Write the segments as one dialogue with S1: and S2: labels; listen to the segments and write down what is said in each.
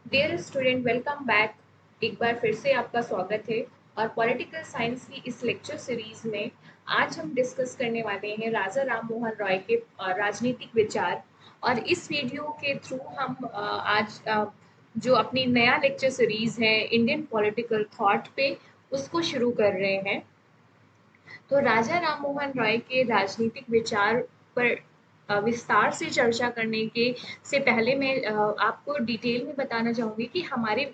S1: Dear student, welcome back. एक बार फिर से आपका स्वागत है। और पॉलिटिकल साइंस की इस लेक्चर सीरीज में आज हम डिस्कस करने वाले हैं राजा राम मोहन रॉय के राजनीतिक विचार। और इस वीडियो के थ्रू हम आज जो अपनी नया लेक्चर सीरीज है इंडियन पॉलिटिकल थॉट पे उसको शुरू कर रहे हैं। तो राजा राम मोहन रॉय के राजनीतिक विचार पर विस्तार से चर्चा करने के से पहले मैं आपको डिटेल में बताना चाहूंगी कि हमारे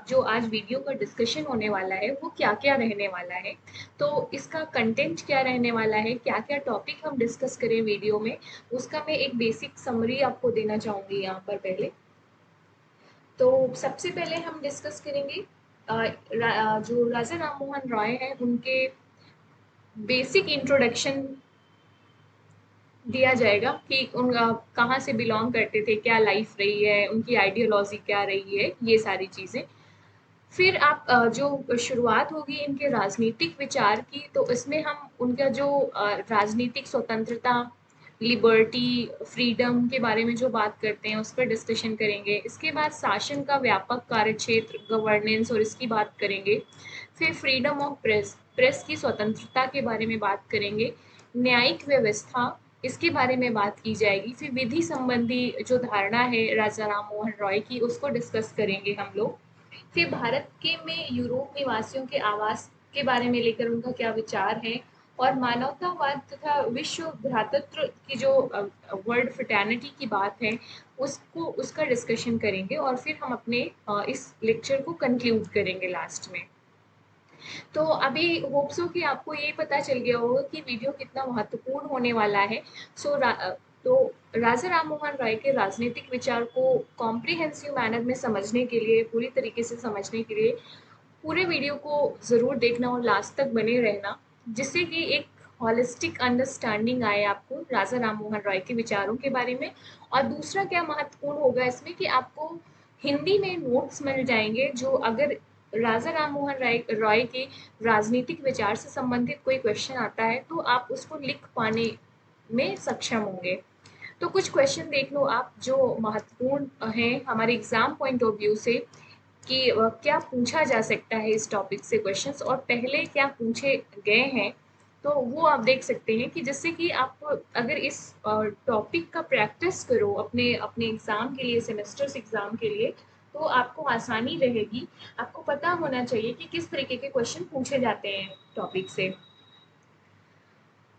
S1: जो आज वीडियो का डिस्कशन होने वाला है वो क्या क्या रहने वाला है। तो इसका कंटेंट क्या रहने वाला है, क्या क्या टॉपिक हम डिस्कस करें वीडियो में, उसका मैं एक बेसिक समरी आपको देना चाहूंगी यहाँ पर पहले। तो सबसे पहले हम डिस्कस करेंगे जो राजा राम मोहन रॉय है उनके बेसिक इंट्रोडक्शन दिया जाएगा कि उन कहाँ से बिलोंग करते थे, क्या लाइफ रही है, उनकी आइडियोलॉजी क्या रही है, ये सारी चीज़ें। फिर आप जो शुरुआत होगी इनके राजनीतिक विचार की, तो इसमें हम उनका जो राजनीतिक स्वतंत्रता, लिबर्टी, फ्रीडम के बारे में जो बात करते हैं उस पर डिस्कशन करेंगे। इसके बाद शासन का व्यापक कार्यक्षेत्र, गवर्नेंस, और इसकी बात करेंगे। फिर फ्रीडम ऑफ प्रेस, प्रेस की स्वतंत्रता के बारे में बात करेंगे। न्यायिक व्यवस्था, इसके बारे में बात की जाएगी। फिर विधि संबंधी जो धारणा है राजा राम मोहन रॉय की, उसको डिस्कस करेंगे हम लोग। फिर भारत के में यूरोप निवासियों के आवास के बारे में लेकर उनका क्या विचार है। और मानवतावाद तथा विश्व भ्रातृत्व की जो वर्ल्ड फ्रेटर्निटी की बात है उसको उसका डिस्कशन करेंगे। और फिर हम अपने इस लेक्चर को कंक्लूड करेंगे लास्ट में। तो अभी होप्स हो कि आपको ये पता चल गया होगा कि वीडियो कितना महत्वपूर्ण होने वाला है। सो तो राजा राम मोहन राय के राजनीतिक विचार को कॉम्प्रिहेंसिव मैनर में समझने के लिए, पूरी तरीके से समझने के लिए पूरे वीडियो को ज़रूर देखना और लास्ट तक बने रहना, जिससे कि एक हॉलिस्टिक अंडरस्टैंडिंग आए आपको राजा राम मोहन रॉय के विचारों के बारे में। और दूसरा क्या महत्वपूर्ण होगा इसमें कि आपको हिंदी में नोट्स मिल जाएंगे, जो अगर राजा राम मोहन राय रॉय के राजनीतिक विचार से संबंधित कोई क्वेश्चन आता है तो आप उसको लिख पाने में सक्षम होंगे। तो कुछ क्वेश्चन देख लो आप जो महत्वपूर्ण हैं हमारे एग्जाम पॉइंट ऑफ व्यू से, कि क्या पूछा जा सकता है इस टॉपिक से क्वेश्चंस, और पहले क्या पूछे गए हैं। तो वो आप देख सकते हैं कि जिससे कि आप अगर इस टॉपिक का प्रैक्टिस करो अपने अपने एग्जाम के लिए, सेमेस्टर्स एग्जाम के लिए, तो आपको आसानी रहेगी। आपको पता होना चाहिए कि किस तरीके के क्वेश्चन पूछे जाते हैं टॉपिक से।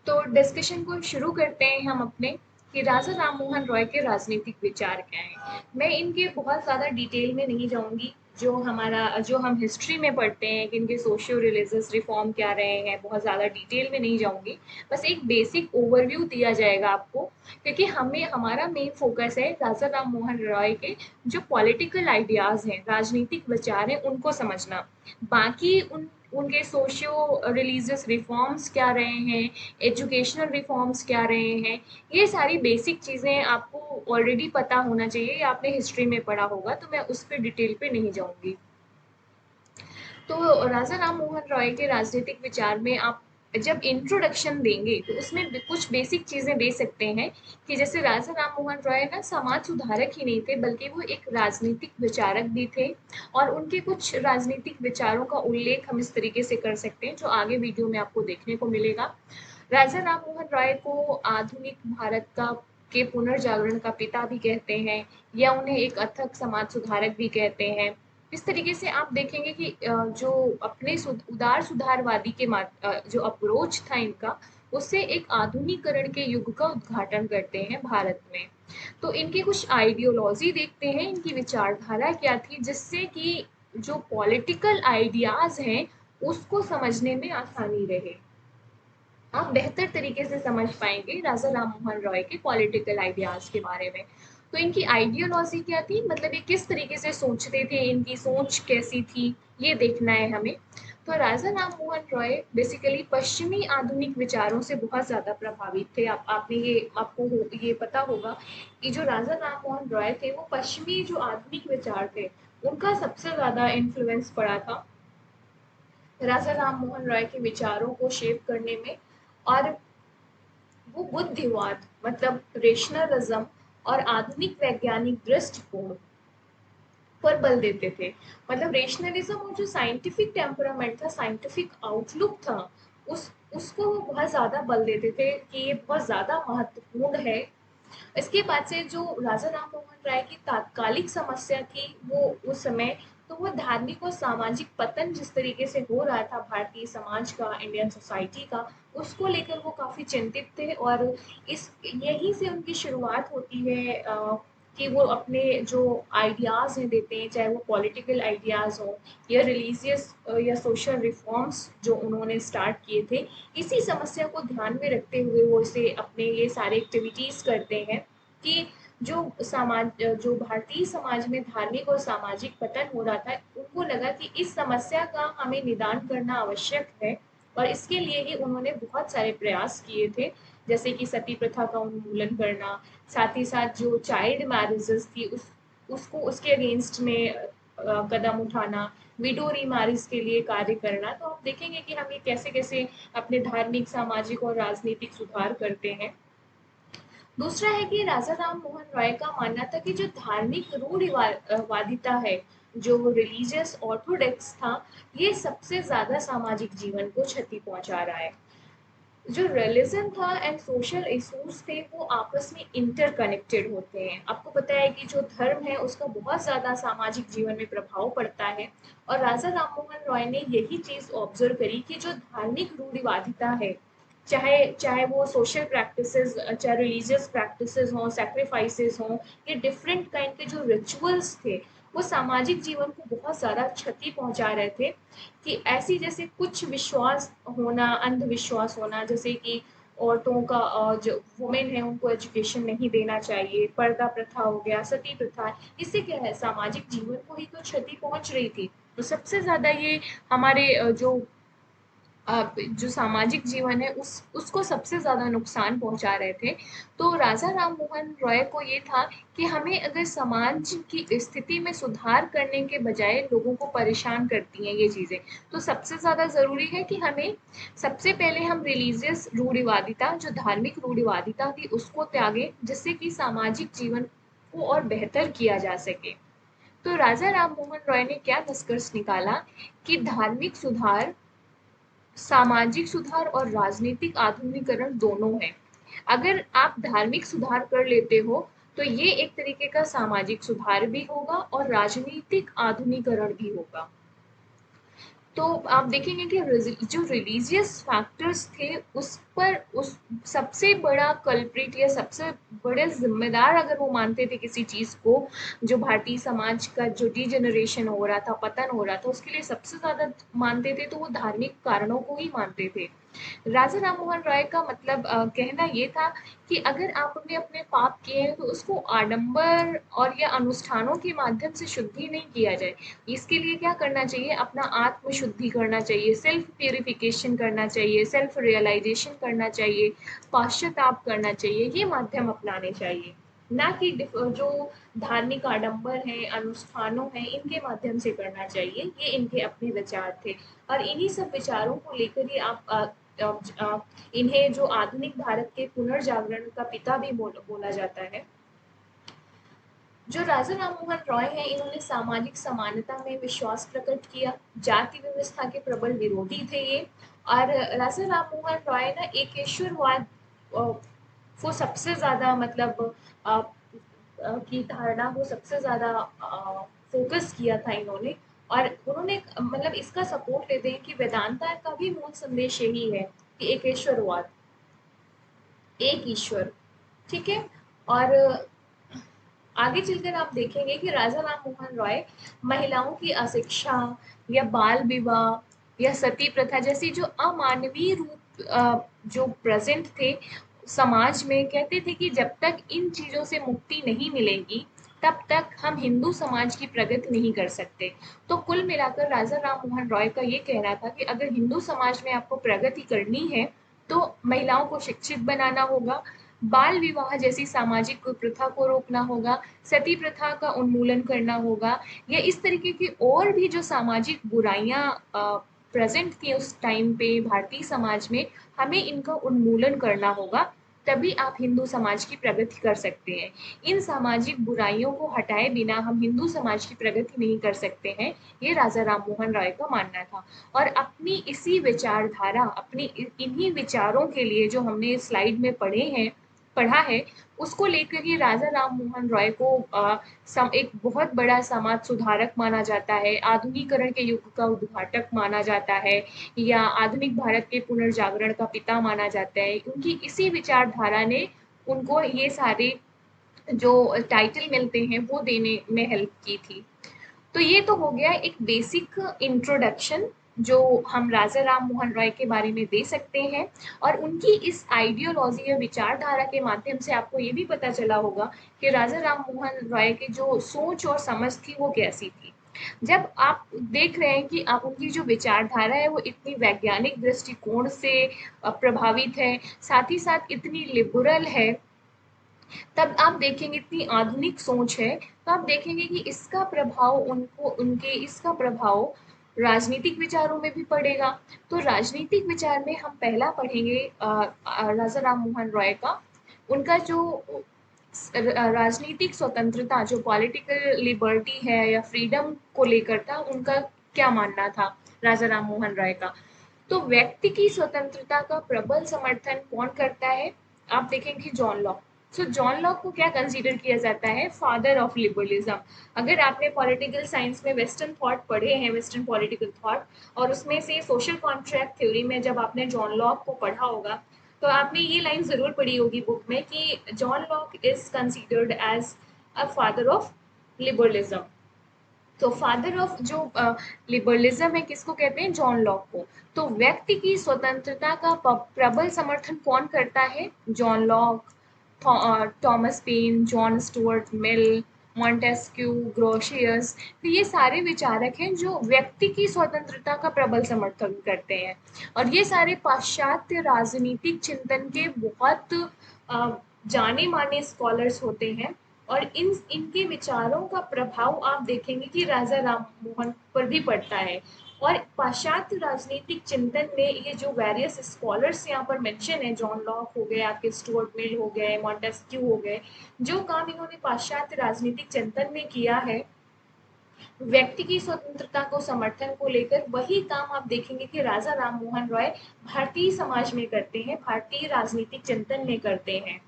S1: तो डिस्कशन को शुरू करते हैं हम अपने, कि राजा राम मोहन रॉय के राजनीतिक विचार क्या हैं। मैं इनके बहुत ज़्यादा डिटेल में नहीं जाऊंगी। जो हम हिस्ट्री में पढ़ते हैं कि इनके सोशियो रिलीजियस रिफॉर्म क्या रहे हैं, बहुत ज़्यादा डिटेल में नहीं जाऊंगी। बस एक बेसिक ओवरव्यू दिया जाएगा आपको, क्योंकि हमें हमारा मेन फोकस है राजा राम मोहन रॉय के जो पॉलिटिकल आइडियाज़ हैं, राजनीतिक विचार हैं, उनको समझना। बाकी उनके सोशियो रिलीजियस रिफॉर्म्स क्या रहे हैं, एजुकेशनल रिफॉर्म्स क्या रहे हैं, ये सारी बेसिक चीज़ें आपको ऑलरेडी पता होना चाहिए या आपने हिस्ट्री में पढ़ा होगा, तो मैं उस पर डिटेल पे नहीं जाऊंगी। तो राजा राम मोहन रॉय के राजनीतिक विचार में आप जब इंट्रोडक्शन देंगे तो उसमें कुछ बेसिक चीजें दे सकते हैं, कि जैसे राजा राम मोहन रॉय ना समाज सुधारक ही नहीं थे बल्कि वो एक राजनीतिक विचारक भी थे। और उनके कुछ राजनीतिक विचारों का उल्लेख हम इस तरीके से कर सकते हैं जो आगे वीडियो में आपको देखने को मिलेगा। राजा राम मोहन राय को आधुनिक भारत का के पुनर्जागरण का पिता भी कहते हैं, या उन्हें एक अथक समाज सुधारक भी कहते हैं। इस तरीके से आप देखेंगे कि जो अपने उदार सुधारवादी के जो अप्रोच था इनका, उससे एक आधुनिकरण के युग का उद्घाटन करते हैं भारत में। तो इनकी कुछ आइडियोलॉजी देखते हैं, इनकी विचारधारा क्या थी, जिससे कि जो पॉलिटिकल आइडियाज हैं उसको समझने में आसानी रहे। आप बेहतर तरीके से समझ पाएंगे राजा राम मोहन रॉय के पॉलिटिकल आइडियाज के बारे में। तो इनकी आइडियोलॉजी क्या थी, मतलब ये किस तरीके से सोचते थे, इनकी सोच कैसी थी, ये देखना है हमें। तो राजा राम मोहन रॉय बेसिकली पश्चिमी आधुनिक विचारों से बहुत ज़्यादा प्रभावित थे। आपने ये आपको ये पता होगा कि जो राजा राम मोहन रॉय थे वो पश्चिमी जो आधुनिक विचार थे उनका सबसे ज़्यादा इन्फ्लुएंस पड़ा था राजा राम मोहन रॉय के विचारों को शेप करने में। और वो बुद्धिवाद, मतलब रेशनलिज्म, और आधुनिक वैज्ञानिक दृष्टिकोण पर पर बल देते थे। मतलब रेशनलिज्म और जो साइंटिफिक टेम्परामेंट था, साइंटिफिक आउटलुक था, उसको वो बहुत ज़्यादा बल देते थे कि ये बहुत ज़्यादा महत्वपूर्ण है। इसके बाद से जो राजा राम मोहन राय की तात्कालिक समस्या थी वो उस समय, तो वो धार्मिक और सामाजिक पतन जिस तरीके से हो रहा था भारतीय समाज का, इंडियन सोसाइटी का, उसको लेकर वो काफ़ी चिंतित थे। और इस यहीं से उनकी शुरुआत होती है कि वो अपने जो आइडियाज़ हैं देते हैं, चाहे वो पॉलिटिकल आइडियाज़ हों या रिलीजियस या सोशल रिफॉर्म्स जो उन्होंने स्टार्ट किए थे। इसी समस्या को ध्यान में रखते हुए वो इसे अपने ये सारे एक्टिविटीज़ करते हैं कि जो भारतीय समाज में धार्मिक और सामाजिक पतन हो रहा था, उनको लगा कि इस समस्या का हमें निदान करना आवश्यक है। और इसके लिए ही उन्होंने बहुत सारे प्रयास किए थे, जैसे कि सती प्रथा का उन्मूलन करना, साथ ही साथ जो चाइल्ड मैरिजेस थी उसको उसके अगेंस्ट में कदम उठाना, विडो रीमैरिज के लिए कार्य करना। तो आप देखेंगे कि हम ये कैसे कैसे अपने धार्मिक, सामाजिक और राजनीतिक सुधार करते हैं। दूसरा है कि राजा राम मोहन रॉय का मानना था कि जो धार्मिक रूढ़िवादिता है, जो रिलीजियस ऑर्थोडॉक्स था, ये सबसे ज्यादा सामाजिक जीवन को क्षति पहुंचा रहा है। जो रिलीजन था एंड सोशल इश्यूज थे वो आपस में इंटरकनेक्टेड होते हैं। आपको पता है कि जो धर्म है उसका बहुत ज़्यादा सामाजिक जीवन में प्रभाव पड़ता है। और राजा राममोहन रॉय ने यही चीज़ ऑब्जर्व करी कि जो धार्मिक रूढ़िवादिता है, चाहे चाहे वो सोशल प्रैक्टिसेस, चाहे रिलीजियस प्रैक्टिसेस हों, सेक्रीफाइसेस हों, ये डिफरेंट काइंड के जो रिचुअल्स थे, वो सामाजिक जीवन को बहुत ज़्यादा क्षति पहुंचा रहे थे। कि ऐसी जैसे कुछ विश्वास होना, अंधविश्वास होना, जैसे कि औरतों का जो वुमेन है उनको एजुकेशन नहीं देना चाहिए, पर्दा प्रथा हो गया, सती प्रथा, इससे क्या है सामाजिक जीवन को ही तो क्षति पहुंच रही थी। तो सबसे ज्यादा ये हमारे जो सामाजिक जीवन है उसको सबसे ज़्यादा नुकसान पहुंचा रहे थे। तो राजा राम मोहन रॉय को ये था कि हमें अगर समाज की स्थिति में सुधार करने के बजाय लोगों को परेशान करती हैं ये चीज़ें, तो सबसे ज़्यादा ज़रूरी है कि हमें सबसे पहले हम रिलीजियस रूढ़िवादिता, जो धार्मिक रूढ़िवादिता थी, उसको त्यागें, जिससे कि सामाजिक जीवन को और बेहतर किया जा सके। तो राजा राम मोहन रॉय ने क्या निष्कर्ष निकाला कि धार्मिक सुधार, सामाजिक सुधार और राजनीतिक आधुनिकीकरण दोनों है। अगर आप धार्मिक सुधार कर लेते हो तो ये एक तरीके का सामाजिक सुधार भी होगा और राजनीतिक आधुनिकीकरण भी होगा। तो आप देखेंगे कि जो रिलीजियस फैक्टर्स थे उस पर उस सबसे बड़ा कल्प्रिट या सबसे बड़े जिम्मेदार अगर वो मानते थे किसी चीज को, जो भारतीय समाज का जो डिजेनरेशन हो रहा था, पतन हो रहा था, उसके लिए सबसे ज्यादा मानते थे तो वो धार्मिक कारणों को ही मानते थे। राजा राममोहन राय का मतलब कहना ये था कि अगर आपने अपने पाप किए हैं तो उसको आडंबर और या अनुष्ठानों के माध्यम से शुद्धि नहीं किया जाए। इसके लिए क्या करना चाहिए, अपना आत्म शुद्धि करना चाहिए, सेल्फ प्यूरिफिकेशन करना चाहिए, सेल्फ रियलाइजेशन करना चाहिए, पाश्चाताप करना चाहिए, ये माध्यम अपनाने चाहिए, ना कि जो धार्मिक आडंबर हैं, अनुष्ठानों हैं, इनके माध्यम से करना चाहिए। ये इनके अपने विचार थे। और इन्हीं सब विचारों को लेकर ही आप इन्हें जो आधुनिक भारत के पुनर्जागरण का पिता भी बोला जाता है। जो राजा राममोहन रॉय हैं, इन्होंने सामाजिक समानता में विश्वास प्रकट किया, जाति व्यवस्था के प्रबल विरोधी थे ये। और राजा राममोहन रॉय ना एकेश्वरवाद को सबसे ज्यादा मतलब की धारणा को सबसे ज्यादा फोकस किया था इन्होंने। और उन्होंने मतलब इसका सपोर्ट लेते हैं कि वेदांता का भी मूल संदेश यही है कि एकेश्वरवाद, एक ईश्वर, ठीक है। और आगे चलकर आप देखेंगे कि राजा राम मोहन रॉय महिलाओं की अशिक्षा या बाल विवाह या सती प्रथा जैसी जो अमानवीय रूप जो प्रेजेंट थे समाज में, कहते थे कि जब तक इन चीजों से मुक्ति नहीं मिलेगी तब तक हम हिंदू समाज की प्रगति नहीं कर सकते। तो कुल मिलाकर राजा राम मोहन रॉय का ये कहना था कि अगर हिंदू समाज में आपको प्रगति करनी है तो महिलाओं को शिक्षित बनाना होगा, बाल विवाह जैसी सामाजिक कुप्रथा को रोकना होगा, सती प्रथा का उन्मूलन करना होगा, या इस तरीके की और भी जो सामाजिक बुराइयां प्रेजेंट थी उस टाइम पे भारतीय समाज में, हमें इनका उन्मूलन करना होगा। तभी आप हिंदू समाज की प्रगति कर सकते हैं। इन सामाजिक बुराइयों को हटाए बिना हम हिंदू समाज की प्रगति नहीं कर सकते हैं, ये राजा राम मोहन रॉय का मानना था। और अपनी इसी विचारधारा, अपनी इन्हीं विचारों के लिए जो हमने स्लाइड में पढ़ा है, उसको लेकर ही राजा राम मोहन रॉय को एक बहुत बड़ा समाज सुधारक माना जाता है, आधुनिकरण के युग का उद्घाटक माना जाता है, या आधुनिक भारत के पुनर्जागरण का पिता माना जाता है। उनकी इसी विचारधारा ने उनको ये सारे जो टाइटल मिलते हैं वो देने में हेल्प की थी। तो ये तो हो गया एक बेसिक इंट्रोडक्शन जो हम राजा राम मोहन रॉय के बारे में दे सकते हैं। और उनकी इस आइडियोलॉजी या विचारधारा के माध्यम से आपको ये भी पता चला होगा कि राजा राम मोहन रॉय की जो सोच और समझ थी वो कैसी थी। जब आप देख रहे हैं कि आप उनकी जो विचारधारा है वो इतनी वैज्ञानिक दृष्टिकोण से प्रभावित है, साथ ही साथ इतनी लिबरल है, तब आप देखेंगे इतनी आधुनिक सोच है, तो आप देखेंगे कि इसका प्रभाव उनके इसका प्रभाव राजनीतिक विचारों में भी पड़ेगा। तो राजनीतिक विचार में हम पहला पढ़ेंगे राजा राम मोहन रॉय का, उनका जो राजनीतिक स्वतंत्रता, जो पॉलिटिकल लिबर्टी है या फ्रीडम को लेकर था, उनका क्या मानना था राजा राम मोहन रॉय का। तो व्यक्ति की स्वतंत्रता का प्रबल समर्थन कौन करता है, आप देखेंगे जॉन लॉक। सो जॉन लॉक को क्या कंसीडर किया जाता है, फादर ऑफ लिबरलिज्म। अगर आपने पॉलिटिकल साइंस में वेस्टर्न थॉट पढ़े हैं, वेस्टर्न पॉलिटिकल थॉट, और उसमें से सोशल कॉन्ट्रैक्ट थ्योरी में जब आपने जॉन लॉक को पढ़ा होगा, तो आपने ये लाइन जरूर पढ़ी होगी बुक में कि John Locke is considered as a father of liberalism. तो फादर ऑफ जो लिबरलिज्म है किसको कहते हैं, जॉन लॉक को। तो व्यक्ति की स्वतंत्रता का प्रबल समर्थन कौन करता है, John Locke, Thomas pen, John Stuart Mill, Montesquieu, Grotius. तो ये सारे विचारक हैं जो व्यक्ति की स्वतंत्रता का प्रबल समर्थन करते हैं। और ये सारे पाश्चात्य राजनीतिक चिंतन के बहुत जाने माने स्कॉलर्स होते हैं। और इनके विचारों का प्रभाव आप देखेंगे कि राजा राम मोहन पर भी पड़ता है। और पाश्चात्य राजनीतिक चिंतन में ये जो वेरियस स्कॉलर्स यहाँ पर मेंशन है, जॉन लॉक हो गए, आपके स्टुअर्ट मिल हो गए, मॉन्टेस्क्यू हो गए, जो काम इन्होंने पाश्चात्य राजनीतिक चिंतन में किया है व्यक्ति की स्वतंत्रता को समर्थन को लेकर, वही काम आप देखेंगे कि राजा राम मोहन रॉय भारतीय समाज में करते हैं, भारतीय राजनीतिक चिंतन में करते हैं।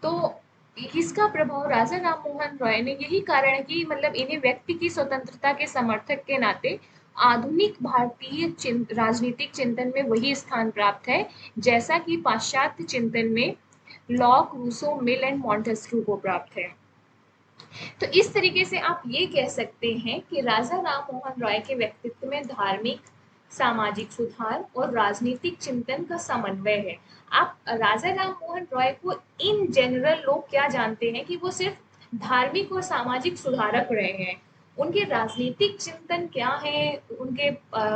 S1: तो इसका प्रभाव राजा राम मोहन रॉय ने, यही कारण है कि मतलब इन्हें व्यक्ति की स्वतंत्रता के समर्थक के नाते आधुनिक भारतीय राजनीतिक चिंतन में वही स्थान प्राप्त है जैसा कि पाश्चात्य चिंतन में Locke, Rousseau, Mill and Montesquieu को प्राप्त है। तो इस तरीके से आप ये कह सकते हैं कि राजा राम मोहन रॉय के व्यक्तित्व में धार्मिक, सामाजिक सुधार और राजनीतिक चिंतन का समन्वय है। आप राजा राम मोहन रॉय को इन जनरल लोग क्या जानते हैं कि वो सिर्फ धार्मिक और सामाजिक सुधारक रहे हैं। उनके राजनीतिक चिंतन क्या है, उनके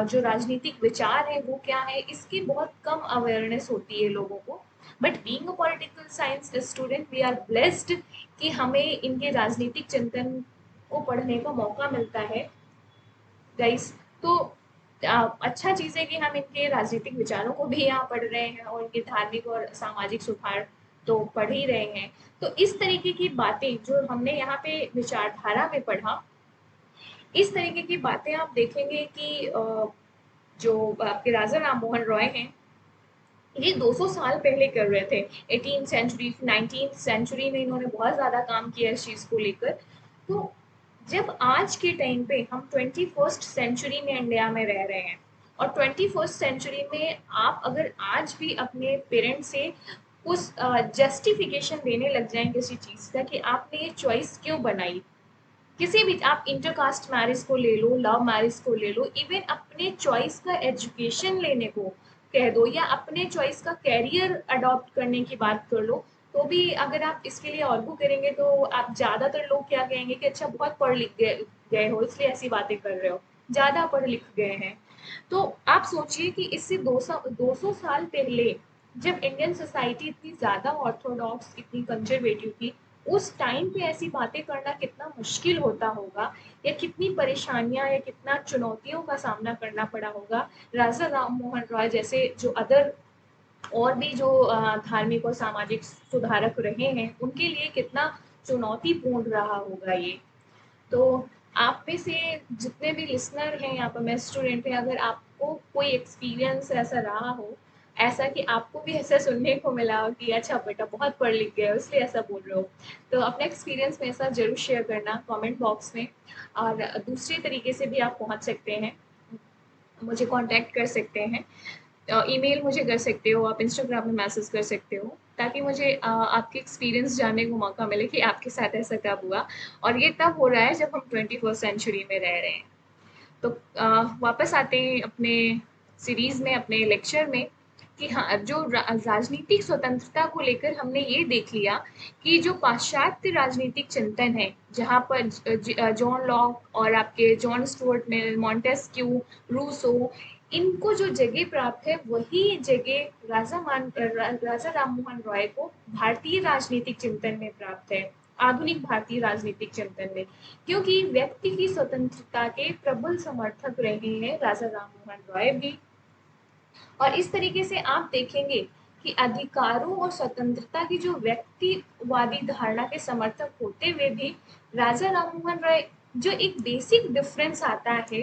S1: जो राजनीतिक विचार है वो क्या है, इसकी बहुत कम अवेयरनेस होती है लोगों को। But being a political science student we are blessed कि हमें इनके राजनीतिक चिंतन को पढ़ने का मौका मिलता है गाइस। तो अच्छा चीज़ है कि हम इनके राजनीतिक विचारों को भी यहाँ पढ़ रहे हैं और इनके धार्मिक और सामाजिक सुधार तो पढ़ ही रहे हैं। तो इस तरीके की बातें जो हमने यहाँ पे विचारधारा में पढ़ा, इस तरीके की बातें आप देखेंगे कि जो आपके राजा राम मोहन रॉय हैं, ये 200 साल पहले कर रहे थे। 18th सेंचुरी, 19th सेंचुरी में इन्होंने बहुत ज़्यादा काम किया इस चीज़ को लेकर। तो जब आज के टाइम पे हम 21st सेंचुरी में इंडिया में रह रहे हैं, और 21st सेंचुरी में आप अगर आज भी अपने पेरेंट्स से उस जस्टिफिकेशन देने लग जाएं किसी चीज़ का कि आपने ये चॉइस क्यों बनाई, किसी भी, आप इंटरकास्ट मैरिज को ले लो, लव मैरिज को ले लो, इवन अपने चॉइस का एजुकेशन लेने को कह दो, या अपने चॉइस का कैरियर अडॉप्ट करने की बात कर लो, तो भी अगर आप इसके लिए आर्गू करेंगे तो आप ज़्यादातर लोग क्या कहेंगे कि अच्छा बहुत पढ़ लिख गए हो इसलिए ऐसी बातें कर रहे हो, ज़्यादा पढ़ लिख गए हैं। तो आप सोचिए कि इससे 200 साल पहले जब इंडियन सोसाइटी इतनी ज़्यादा ऑर्थोडॉक्स, इतनी कंजर्वेटिव थी, उस टाइम पे ऐसी बातें करना कितना मुश्किल होता होगा, या कितनी परेशानियां या कितना चुनौतियों का सामना करना पड़ा होगा राजा राम मोहन रॉय जैसे जो अदर और भी जो धार्मिक और सामाजिक सुधारक रहे हैं उनके लिए कितना चुनौतीपूर्ण रहा होगा ये। तो आप में से जितने भी लिसनर हैं यहाँ पर, मैं स्टूडेंट हैं, अगर आपको कोई एक्सपीरियंस ऐसा रहा हो, ऐसा कि आपको भी ऐसा सुनने को मिला हो कि अच्छा बेटा बहुत पढ़ लिख गए हो इसलिए ऐसा बोल रहे हो, तो अपने एक्सपीरियंस मेरे साथ जरूर शेयर करना कमेंट बॉक्स में। और दूसरे तरीके से भी आप पहुँच सकते हैं, मुझे कांटेक्ट कर सकते हैं, ईमेल मुझे कर सकते हो, आप इंस्टाग्राम में मैसेज कर सकते हो, ताकि मुझे आपके एक्सपीरियंस जानने को मौका मिले कि आपके साथ ऐसा कब हुआ। और ये तब हो रहा है जब हम 21st सेंचुरी में रह रहे हैं। तो वापस आते हैं अपने सीरीज में, अपने लेक्चर में, कि हाँ जो राजनीतिक स्वतंत्रता को लेकर हमने ये देख लिया कि जो पाश्चात्य राजनीतिक चिंतन है, जहाँ पर जॉन लॉक और आपके John Stuart Mill, Montesquieu, Rousseau, इनको जो जगह प्राप्त है वही जगह राजा राम मोहन रॉय को भारतीय राजनीतिक चिंतन में प्राप्त है, आधुनिक भारतीय राजनीतिक चिंतन में। क्योंकि व्यक्ति की स्वतंत्रता के प्रबल समर्थक रहे हैं राजा राम मोहन रॉय भी। और इस तरीके से आप देखेंगे कि अधिकारों और स्वतंत्रता की जो व्यक्तिवादी धारणा के समर्थक होते हुए भी राजा राममोहन रॉय, जो एक बेसिक डिफरेंस आता है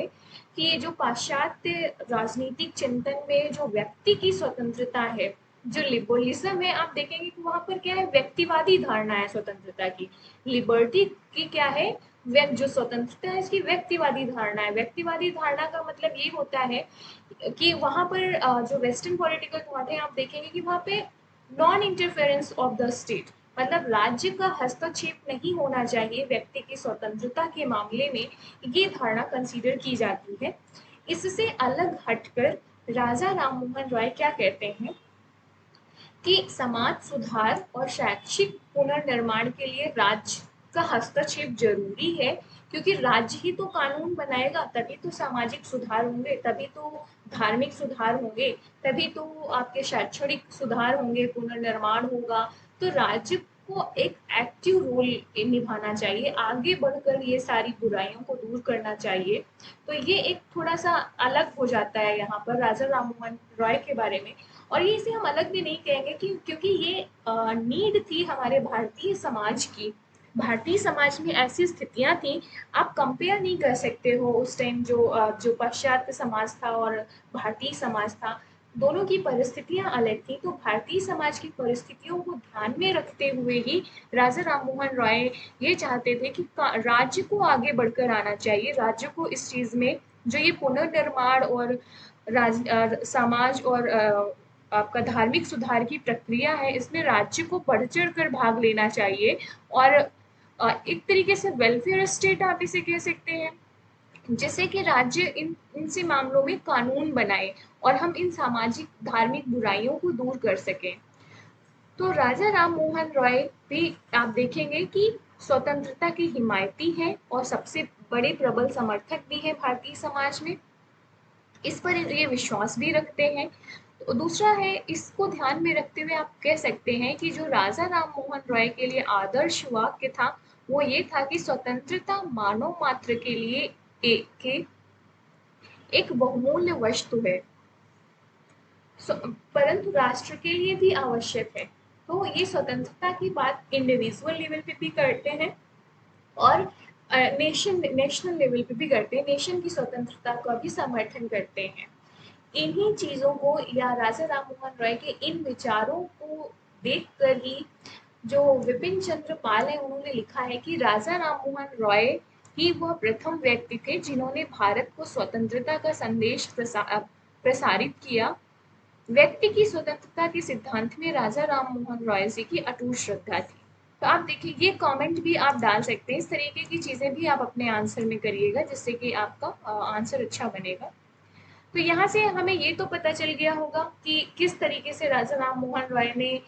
S1: कि जो पाश्चात्य राजनीतिक चिंतन में जो व्यक्ति की स्वतंत्रता है, जो लिबरलिज्म है, आप देखेंगे कि वहां पर क्या है, व्यक्तिवादी धारणा है स्वतंत्रता की। लिबर्टी की क्या है, जो स्वतंत्रता है इसकी व्यक्तिवादी धारणा है। व्यक्तिवादी धारणा का मतलब ये होता है कि वहां पर जो वेस्टर्न पॉलिटिकल थॉट है, आप देखेंगे कि वहां पे non interference of the state, मतलब राज्य का हस्तक्षेप नहीं होना चाहिए व्यक्ति की स्वतंत्रता के मामले में, ये धारणा कंसीडर की जाती है। इससे अलग हटकर राजा राममोहन रॉय क्या कहते हैं कि समाज सुधार और शैक्षिक पुनर्निर्माण के लिए राज्य का हस्तक्षेप जरूरी है, क्योंकि राज्य ही तो कानून बनाएगा, तभी तो सामाजिक सुधार होंगे, तभी तो धार्मिक सुधार होंगे, तभी तो आपके शैक्षणिक सुधार होंगे, पुनर्निर्माण होगा। तो राज्य को एक एक्टिव रोल निभाना चाहिए, आगे बढ़कर ये सारी बुराइयों को दूर करना चाहिए। तो ये एक थोड़ा सा अलग हो जाता है यहाँ पर राजा राममोहन रॉय के बारे में। और ये इसे हम अलग भी नहीं कहेंगे कि क्योंकि ये नीड थी हमारे भारतीय समाज की। भारतीय समाज में ऐसी स्थितियां थी, आप कंपेयर नहीं कर सकते हो उस टाइम जो पाश्चात्य समाज था और भारतीय समाज था, दोनों की परिस्थितियां अलग थी। तो भारतीय समाज की परिस्थितियों को ध्यान में रखते हुए ही राजा राममोहन रॉय ये चाहते थे कि राज्य को आगे बढ़कर आना चाहिए, राज्य को इस चीज में जो ये पुनर्निर्माण और समाज और आपका धार्मिक सुधार की प्रक्रिया है, इसमें राज्य को बढ़ चढ़ कर भाग लेना चाहिए। और एक तरीके से वेलफेयर स्टेट आप इसे कह सकते हैं, जिससे कि राज्य इन इनसे मामलों में कानून बनाए और हम इन सामाजिक धार्मिक बुराइयों को दूर कर सकें। तो राजा राम मोहन रॉय भी आप देखेंगे कि स्वतंत्रता की हिमायती है और सबसे बड़े प्रबल समर्थक भी है भारतीय समाज में, इस पर ये विश्वास भी रखते हैं। तो दूसरा है, इसको ध्यान में रखते हुए आप कह सकते हैं कि जो राजा राम मोहन रॉय के लिए आदर्श वाक्य था वो ये था कि स्वतंत्रता मानव मात्र के लिए एक बहुमूल्य वस्तु है, परंतु राष्ट्र के लिए भी आवश्यक है। तो ये स्वतंत्रता की बात इंडिविजुअल लेवल पे भी करते हैं और नेशनल लेवल पे भी करते हैं, नेशन की स्वतंत्रता का भी समर्थन करते हैं। इन्हीं चीजों को या राजा राम मोहन रॉय के इन विचारों को देखकर ही जो विपिन चंद्र पाल है उन्होंने लिखा है कि राजा राम मोहन रॉय ही वह प्रथम व्यक्ति थे जिन्होंने भारत को स्वतंत्रता का संदेश प्रसारित किया। व्यक्ति की स्वतंत्रता के सिद्धांत में राजा राम मोहन रॉय जी की अटूट श्रद्धा थी। तो आप देखिए, ये कमेंट भी आप डाल सकते हैं, इस तरीके की चीजें भी आप अपने आंसर में करिएगा जिससे कि आपका आंसर अच्छा बनेगा। तो यहाँ से हमें ये तो पता चल गया होगा कि किस तरीके से राजा राम मोहन रॉय ने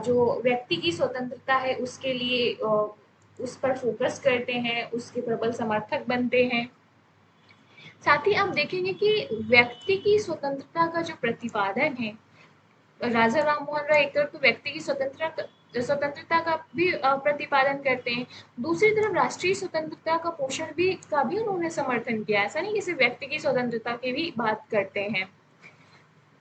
S1: जो व्यक्ति की स्वतंत्रता है उसके लिए उस पर फोकस करते हैं, उसके प्रबल समर्थक बनते हैं। साथ ही आप देखेंगे कि व्यक्ति की स्वतंत्रता का जो प्रतिपादन है, राजा राम मोहन रॉय एक तरफ तो व्यक्ति की स्वतंत्रता का भी प्रतिपादन करते हैं, दूसरी तरफ राष्ट्रीय स्वतंत्रता का पोषण भी उन्होंने समर्थन किया। ऐसा नहीं कि सिर्फ व्यक्ति की स्वतंत्रता की भी बात करते हैं।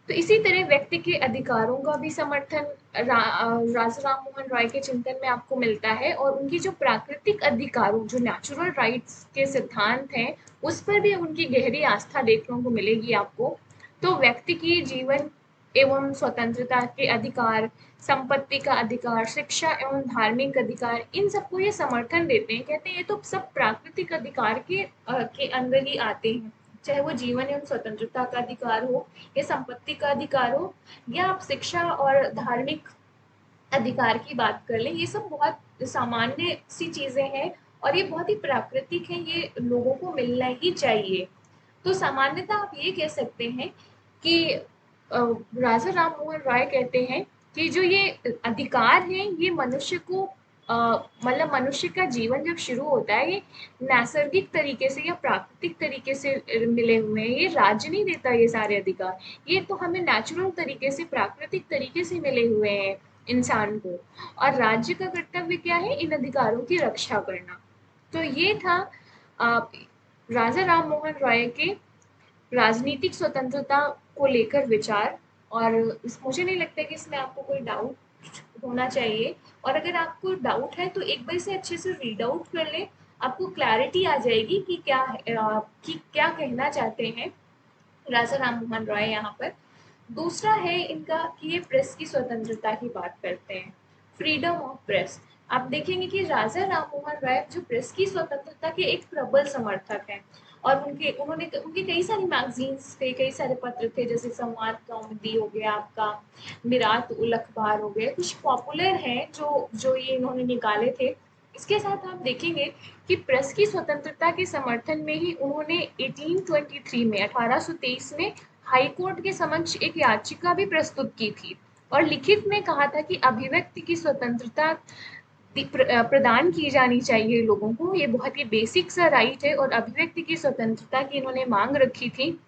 S1: तो इसी तरह व्यक्ति के अधिकारों का भी समर्थन राजा राम मोहन रॉय के चिंतन में आपको मिलता है, और उनकी जो प्राकृतिक अधिकारों, जो नेचुरल राइट्स के सिद्धांत हैं, उस पर भी उनकी गहरी आस्था देखने को मिलेगी आपको। तो व्यक्ति की जीवन एवं स्वतंत्रता के अधिकार, संपत्ति का अधिकार, शिक्षा एवं धार्मिक अधिकार, इन सबको ये समर्थन देते हैं। कहते हैं ये तो सब प्राकृतिक अधिकार के अंदर ही आते हैं, चाहे वो जीवन एवं स्वतंत्रता का अधिकार हो, या संपत्ति का अधिकार हो, या आप शिक्षा और धार्मिक अधिकार की बात कर लें, ये सब बहुत सामान्य सी चीजें हैं और ये बहुत ही प्राकृतिक है, ये लोगों को मिलना ही चाहिए। तो सामान्यतः आप ये कह सकते हैं कि राजा राम मोहन राय कहते हैं कि जो ये अधिकार हैं, ये मनुष्य को मतलब मनुष्य का जीवन जब शुरू होता है, ये नैसर्गिक तरीके से या प्राकृतिक तरीके से मिले हुए हैं। ये राज्य नहीं देता ये सारे अधिकार, ये तो हमें नेचुरल तरीके से, प्राकृतिक तरीके से मिले हुए हैं इंसान को। और राज्य का कर्तव्य क्या है? इन अधिकारों की रक्षा करना। तो ये था अ, राजा राम मोहन रॉय के राजनीतिक स्वतंत्रता को लेकर विचार। और मुझे नहीं लगता कि इसमें आपको कोई डाउट होना चाहिए, और अगर आपको डाउट है तो एक बार इसे अच्छे से रीड आउट कर ले, आपको क्लैरिटी आ जाएगी कि क्या कहना चाहते हैं राजा राम मोहन रॉय यहाँ पर। दूसरा है इनका कि ये प्रेस की स्वतंत्रता की बात करते हैं, फ्रीडम ऑफ प्रेस। आप देखेंगे कि राजा राम मोहन राय जो प्रेस की स्वतंत्रता के एक प्रबल समर्थक हैं, और उनके कई सारी मैगजीन्स थे, कई सारे पत्र थे, जैसे संवाद कौमुदी हो गया आपका, मिरात उल अखबार हो गया, कुछ पॉपुलर हैं जो जो ये इन्होंने निकाले थे। इसके साथ आप देखेंगे कि प्रेस की स्वतंत्रता के समर्थन में ही उन्होंने 1823 में 1823 में हाई कोर्ट के समक्ष एक याचिका भी प्रस्तुत की थी, और लिखित में कहा था कि अभिव्यक्ति की स्वतंत्रता प्रदान की जानी चाहिए लोगों को, ये बहुत ही बेसिक सा राइट है, और अभिव्यक्ति की स्वतंत्रता की इन्होंने मांग रखी थी।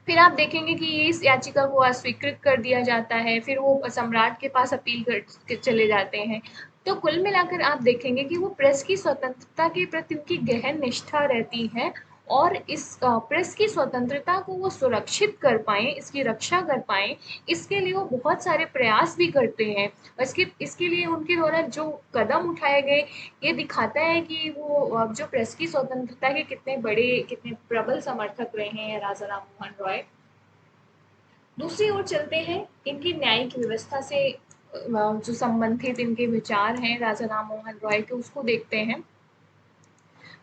S1: फिर आप देखेंगे कि ये इस याचिका को अस्वीकृत कर दिया जाता है, फिर वो सम्राट के पास अपील कर चले जाते हैं। तो कुल मिलाकर आप देखेंगे कि वो प्रेस की स्वतंत्रता के प्रति उनकी गहन निष्ठा रहती है, और इस प्रेस की स्वतंत्रता को वो सुरक्षित कर पाए, इसकी रक्षा कर पाए, इसके लिए वो बहुत सारे प्रयास भी करते हैं। और इसके लिए उनके द्वारा जो कदम उठाए गए, ये दिखाता है कि वो जो प्रेस की स्वतंत्रता के कितने बड़े, कितने प्रबल समर्थक रहे हैं राजा राम मोहन रॉय। दूसरी ओर चलते हैं इनकी न्यायिक व्यवस्था से जो संबंधित इनके विचार हैं राजा राम मोहन रॉय के, उसको देखते हैं।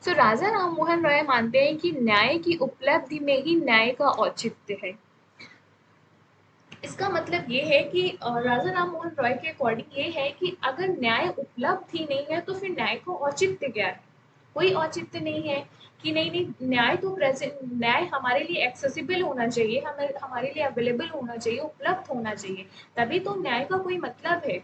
S1: सो राजा राम मोहन रॉय मानते हैं कि न्याय की उपलब्धि में ही न्याय का औचित्य है। इसका मतलब ये है कि राजा राम मोहन रॉय के अकॉर्डिंग ये है कि अगर न्याय उपलब्ध ही नहीं है तो फिर न्याय का औचित्य क्या है? कोई औचित्य नहीं है कि नहीं नहीं, न्याय तो प्रेजेंट, न्याय हमारे लिए एक्सेसिबल होना चाहिए, हमें हमारे लिए अवेलेबल होना चाहिए, उपलब्ध होना चाहिए, तभी तो न्याय का कोई मतलब है।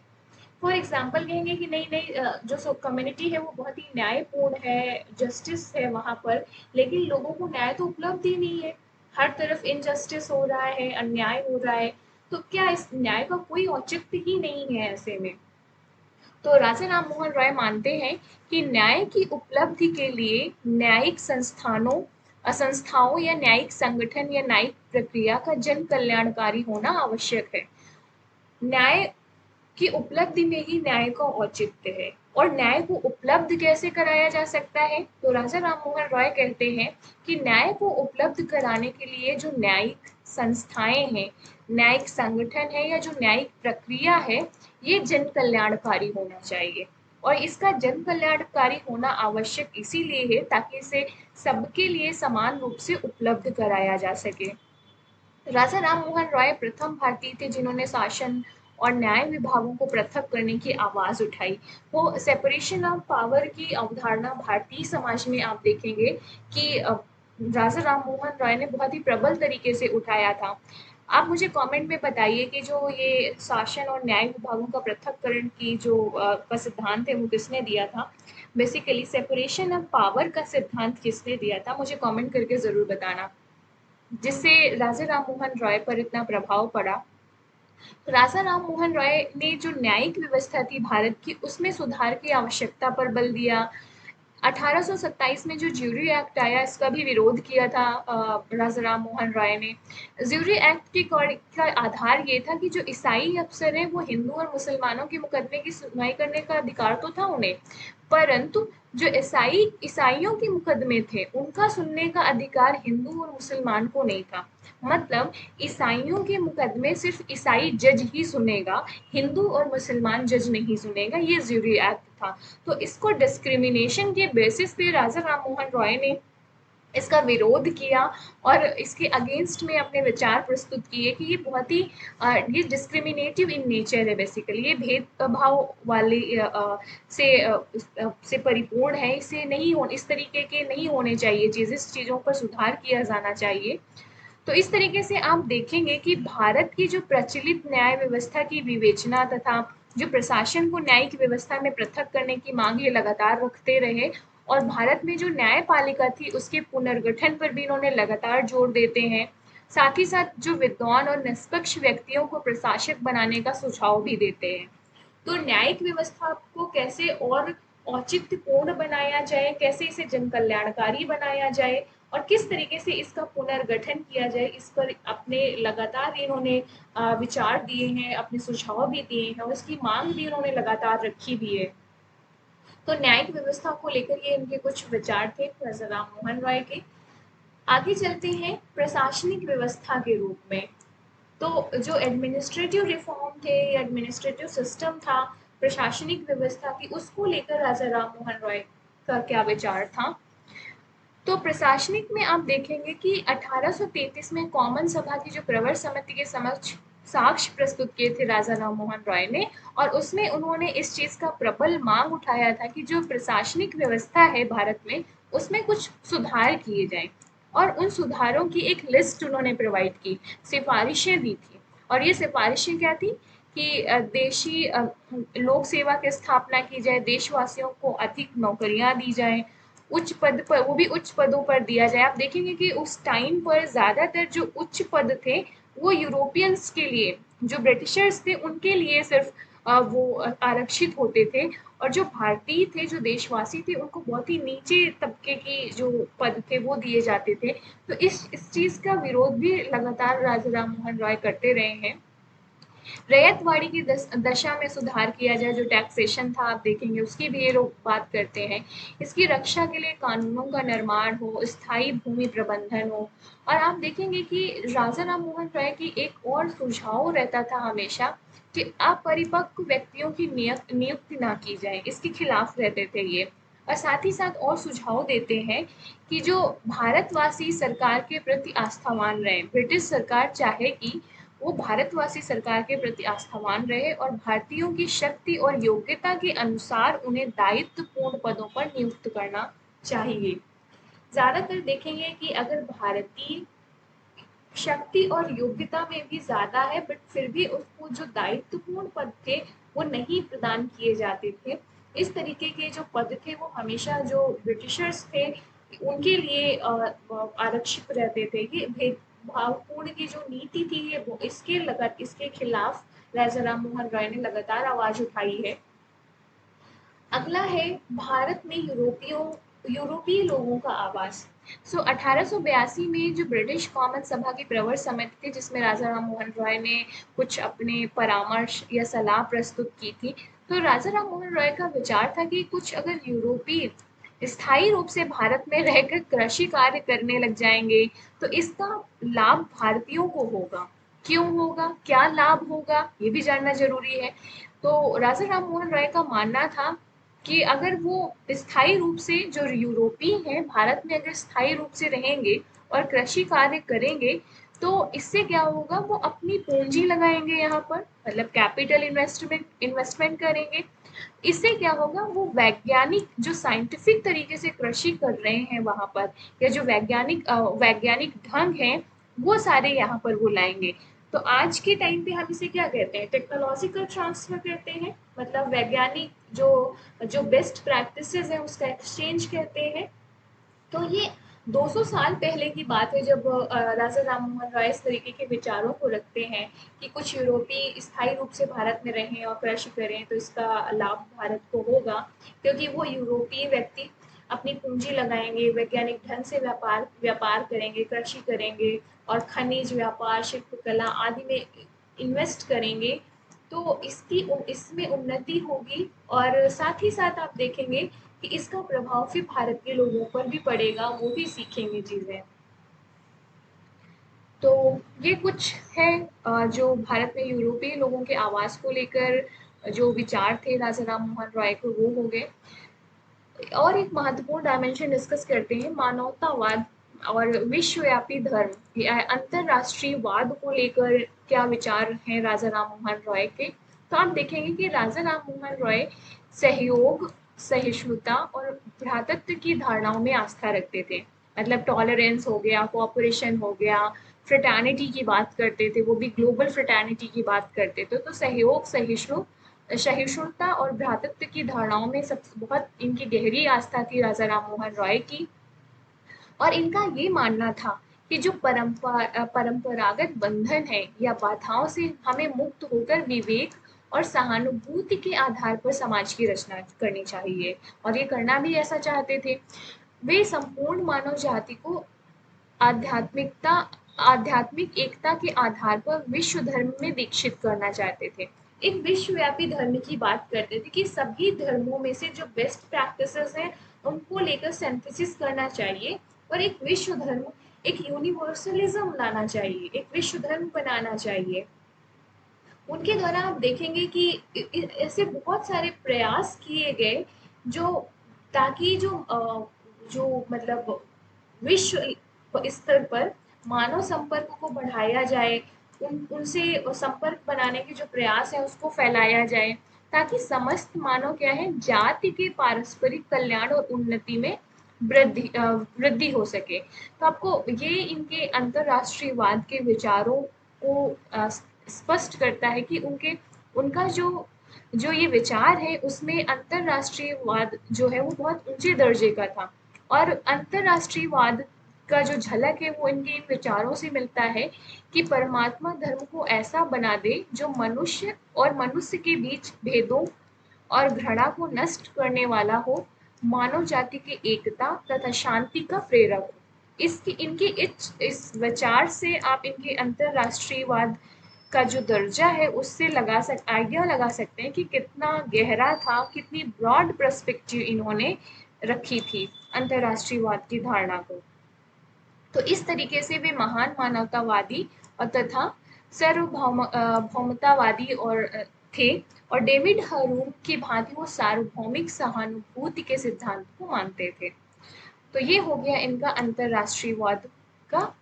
S1: फॉर एग्जाम्पल कहेंगे कि नहीं नहीं, जो कम्युनिटी है वो बहुत ही न्यायपूर्ण है, जस्टिस है वहाँ पर, लेकिन लोगों को न्याय तो उपलब्ध ही नहीं है, हर तरफ इनजस्टिस हो रहा है, अन्याय हो रहा है, तो क्या इस न्याय का कोई औचित्य ही नहीं है ऐसे में। तो राजा राम मोहन रॉय मानते हैं कि न्याय की उपलब्धि के लिए न्यायिक संस्थाओं या न्यायिक संगठन या न्यायिक प्रक्रिया का जन कल्याणकारी होना आवश्यक है। न्याय की उपलब्धि में ही न्याय का औचित्य है। और न्याय को उपलब्ध कैसे कराया जा सकता है? तो राजा राम मोहन रॉय कहते हैं कि न्याय को उपलब्ध कराने के लिए जो न्यायिक संस्थाएं हैं, न्यायिक संगठन है, या जो न्यायिक प्रक्रिया है, ये जन कल्याणकारी होना चाहिए। और इसका जन कल्याणकारी होना आवश्यक इसीलिए है ताकि इसे सबके लिए समान रूप से उपलब्ध कराया जा सके। राजा राम मोहन रॉय प्रथम भारतीय थे जिन्होंने शासन और न्याय विभागों को पृथक करने की आवाज उठाई। वो सेपरेशन ऑफ पावर की अवधारणा भारतीय समाज में आप देखेंगे कि राजा राम मोहन रॉय ने बहुत ही प्रबल तरीके से उठाया था। आप मुझे कमेंट में बताइए कि जो ये शासन और न्याय विभागों का पृथककरण की जो का सिद्धांत है वो किसने दिया था? बेसिकली सेपरेशन ऑफ पावर का सिद्धांत किसने दिया था? मुझे कमेंट करके जरूर बताना, जिससे राजा राम मोहन रॉय पर इतना प्रभाव पड़ा। राजा राम मोहन रॉय ने जो न्यायिक व्यवस्था थी भारत की, उसमें सुधार की आवश्यकता पर बल दिया। 1827 में जो ज्यूरी एक्ट आया, इसका भी विरोध किया था राजा राम मोहन रॉय ने। ज्यूरी एक्ट का आधार ये था कि जो ईसाई अफसर हैं वो हिंदू और मुसलमानों के मुकदमे की सुनवाई करने का अधिकार तो था उन्हें, परंतु जो ईसाइयों के मुकदमे थे उनका सुनने का अधिकार हिंदू और मुसलमान को नहीं था। मतलब ईसाइयों के मुकदमे सिर्फ ईसाई जज ही सुनेगा, हिंदू और मुसलमान जज नहीं सुनेगा, ये ज्यूरी एक्ट था। तो इसको डिस्क्रिमिनेशन के बेसिस पे राजा राम मोहन रॉय ने इसका विरोध किया और इसके अगेंस्ट में अपने विचार प्रस्तुत किए कि ये बहुत ही ये डिस्क्रिमिनेटिव इन नेचर है, बेसिकली ये भेदभाव वाले से परिपूर्ण है, इसे नहीं हो इस तरीके के नहीं होने चाहिए चीज़ें, इस चीज़ों पर सुधार किया जाना चाहिए। तो इस तरीके से आप देखेंगे कि भारत की जो प्रचलित न्याय व्यवस्था की विवेचना तथा जो प्रशासन को न्यायिक व्यवस्था में पृथक करने की मांग ये लगातार रखते रहे, और भारत में जो न्यायपालिका थी उसके पुनर्गठन पर भी इन्होंने लगातार जोर देते हैं। साथ ही साथ जो विद्वान और निष्पक्ष व्यक्तियों को प्रशासक बनाने का सुझाव भी देते हैं। तो न्यायिक व्यवस्था को कैसे और औचित्यपूर्ण बनाया जाए, कैसे इसे जन कल्याणकारी बनाया जाए और किस तरीके से इसका पुनर्गठन किया जाए, इस पर अपने लगातार इन्होंने विचार दिए हैं, अपने सुझाव भी दिए हैं और इसकी मांग भी उन्होंने लगातार रखी भी है। तो न्यायिक व्यवस्था को लेकर ये इनके कुछ विचार थे राजा राम मोहन रॉय के। आगे चलते हैं प्रशासनिक व्यवस्था के रूप में। तो जो एडमिनिस्ट्रेटिव रिफॉर्म थे, एडमिनिस्ट्रेटिव सिस्टम था, प्रशासनिक व्यवस्था की, उसको लेकर राजा राम मोहन रॉय का क्या विचार था। तो प्रशासनिक में आप देखेंगे कि 1833 में कॉमन सभा की जो प्रवर समिति के समक्ष साक्ष्य प्रस्तुत किए थे राजा राम मोहन रॉय ने, और उसमें उन्होंने इस चीज का प्रबल मांग उठाया था कि जो प्रशासनिक व्यवस्था है भारत में उसमें कुछ सुधार किए जाएं, और उन सुधारों की एक लिस्ट उन्होंने प्रोवाइड की, सिफारिशें दी थी। और ये सिफारिशें क्या थी कि देशी लोक सेवा की स्थापना की जाए, देशवासियों को अधिक नौकरियां दी जाएं, उच्च पद पर, वो भी उच्च पदों पर दिया जाए। आप देखेंगे कि उस टाइम पर ज्यादातर जो उच्च पद थे वो यूरोपियंस के लिए, जो ब्रिटिशर्स थे उनके लिए सिर्फ वो आरक्षित होते थे, और जो भारतीय थे, जो देशवासी थे, उनको बहुत ही नीचे तबके की जो पद थे वो दिए जाते थे। तो इस चीज का विरोध भी लगातार राजा राम मोहन रॉय करते रहे हैं। रैयतवाड़ी की दशा में सुधार किया जाए, जो टैक्सेशन था आप देखेंगे उसकी भी ये लोग बात करते हैं। इसकी रक्षा के लिए कानूनों का निर्माण हो, स्थायी भूमि प्रबंधन हो। और आप देखेंगे कि राजा राम मोहन राय की एक और सुझाव रहता था हमेशा कि अपरिपक्व व्यक्तियों की नियुक्ति ना की जाए, इसके खिलाफ रहते थे ये। और साथ ही साथ और सुझाव देते हैं कि जो भारतवासी सरकार के प्रति आस्थावान रहे, ब्रिटिश सरकार चाहे कि वो भारतवासी सरकार के प्रति आस्थावान रहे और भारतीयों की शक्ति और योग्यता के अनुसार उन्हें दायित्वपूर्ण पदों पर नियुक्त करना चाहिए। ज्यादातर देखेंगे कि अगर भारतीय शक्ति और योग्यता में भी ज्यादा है, बट फिर भी उसको जो दायित्वपूर्ण पद थे वो नहीं प्रदान किए जाते थे। इस तरीके के जो पद थे वो हमेशा जो ब्रिटिशर्स थे उनके लिए आरक्षित रहते थे। ये भेदभावपूर्ण की जो नीति थी ये इसके खिलाफ राजा राम मोहन रॉय ने लगातार आवाज उठाई है। अगला है भारत में यूरोपीय लोगों का आवास। 1882 में जो ब्रिटिश कॉमन सभा की प्रवर समिति थी, जिसमें राजा राम मोहन रॉय ने कुछ अपने परामर्श या सलाह प्रस्तुत की थी, तो राजा राम मोहन रॉय का विचार था कि कुछ अगर यूरोपीय स्थायी रूप से भारत में रहकर कृषि कार्य करने लग जाएंगे तो इसका लाभ भारतीयों को होगा। क्यों होगा, क्या लाभ होगा, ये भी जानना जरूरी है। तो राजा राम मोहन रॉय का मानना था कि अगर वो स्थायी रूप से, जो यूरोपीय हैं भारत में अगर स्थायी रूप से रहेंगे और कृषि कार्य करेंगे तो इससे क्या होगा, वो अपनी पूंजी लगाएंगे यहाँ पर, मतलब कैपिटल इन्वेस्टमेंट करेंगे। इससे क्या होगा, वो वैज्ञानिक जो साइंटिफिक तरीके से कृषि कर रहे हैं वहां पर, या जो वैज्ञानिक ढंग है वो सारे यहाँ पर वो लाएंगे। तो आज के टाइम पे हम इसे क्या कहते हैं, टेक्नोलॉजिकल ट्रांसफर कहते हैं, मतलब वैज्ञानिक जो जो बेस्ट प्रैक्टिसेस है उसका एक्सचेंज कहते हैं। तो ये 200 साल पहले की बात है जब राजा राम मोहन रॉय इस तरीके के विचारों को रखते हैं कि कुछ यूरोपीय स्थायी रूप से भारत में रहें और कृषि करें तो इसका लाभ भारत को होगा, क्योंकि वो यूरोपीय व्यक्ति अपनी पूंजी लगाएंगे, वैज्ञानिक ढंग से व्यापार व्यापार करेंगे, कृषि करेंगे और खनिज व्यापार, शिल्पकला आदि में इन्वेस्ट करेंगे, तो इसमें उन्नति होगी। और साथ ही साथ आप देखेंगे कि इसका प्रभाव फिर भारत के लोगों पर भी पड़ेगा, वो भी सीखेंगे चीज़ें। तो ये कुछ है जो भारत में यूरोपीय लोगों के आवास को लेकर जो विचार थे राजा राम मोहन रॉय को, वो हो गए। और एक महत्वपूर्ण डायमेंशन डिस्कस करते हैं, मानवतावाद और विश्वव्यापी धर्म या अंतरराष्ट्रीयवाद को लेकर क्या विचार हैं राजा राम मोहन रॉय के। तो आप देखेंगे कि राजा राम मोहन रॉय सहयोग, सहिष्णुता और भ्रातृत्व की धारणाओं में आस्था रखते थे। मतलब टॉलरेंस हो गया, कोऑपरेशन हो गया, फ्रेटर्निटी की बात करते थे, वो भी ग्लोबल फ्रेटर्निटी की बात करते थे। तो सहयोग, सहिष्णुता और भ्रातृत्व की धारणाओं में सब बहुत इनकी गहरी आस्था थी राजा राम मोहन रॉय की। और इनका ये मानना था कि जो परंपरागत बंधन है या बाधाओं से हमें मुक्त होकर विवेक और सहानुभूति के आधार पर समाज की रचना करनी चाहिए, और ये करना भी ऐसा चाहते थे। वे संपूर्ण मानव जाति को आध्यात्मिकता आध्यात्मिक एकता के आधार पर विश्व धर्म में दीक्षित करना चाहते थे। एक विश्वव्यापी धर्म की बात करते थे कि सभी धर्मों में से जो बेस्ट प्रैक्टिसेस हैं उनको लेकर सिंथेसिस करना चाहिए, और एक विश्व धर्म, एक यूनिवर्सलिज्म लाना चाहिए, एक विश्व धर्म बनाना चाहिए। उनके द्वारा आप देखेंगे कि ऐसे बहुत सारे प्रयास किए गए जो, ताकि जो मतलब विश्व स्तर पर मानव संपर्क को बढ़ाया जाए, उनसे संपर्क बनाने के जो प्रयास है उसको फैलाया जाए, ताकि समस्त मानव क्या है, जाति के पारस्परिक कल्याण और उन्नति में वृद्धि हो सके। तो आपको ये इनके अंतरराष्ट्रीयवाद के विचारों को स्पष्ट करता है कि उनके उनका जो जो ये विचार है उसमें अंतरराष्ट्रीयवाद जो है वो बहुत ऊंचे दर्जे का था। और अंतरराष्ट्रीयवाद का जो झलक है वो इनके इन विचारों से मिलता है कि परमात्मा धर्म को ऐसा बना दे जो मनुष्य और मनुष्य के बीच भेदों और घृणा को नष्ट करने वाला हो, मानव जाति की एकता तथा शांति का प्रेरक हो। इसकी इनके इस विचार से आप इनके अंतरराष्ट्रीयवाद का जो दर्जा है उससे आइडिया लगा सकते हैं कि कितना गहरा था, कितनी ब्रॉड पर्सपेक्टिव इन्होंने रखी थी अंतरराष्ट्रीयवाद की धारणा को। तो इस तरीके से वे महान मानवतावादी और तथा सार्वभौमतावादी और थे। और डेविड ह्यूम की भांति वो सार्वभौमिक सहानुभूति के सिद्धांत को मानते थे। तो ये हो गया इनका अंतरराष्ट्रीयवाद का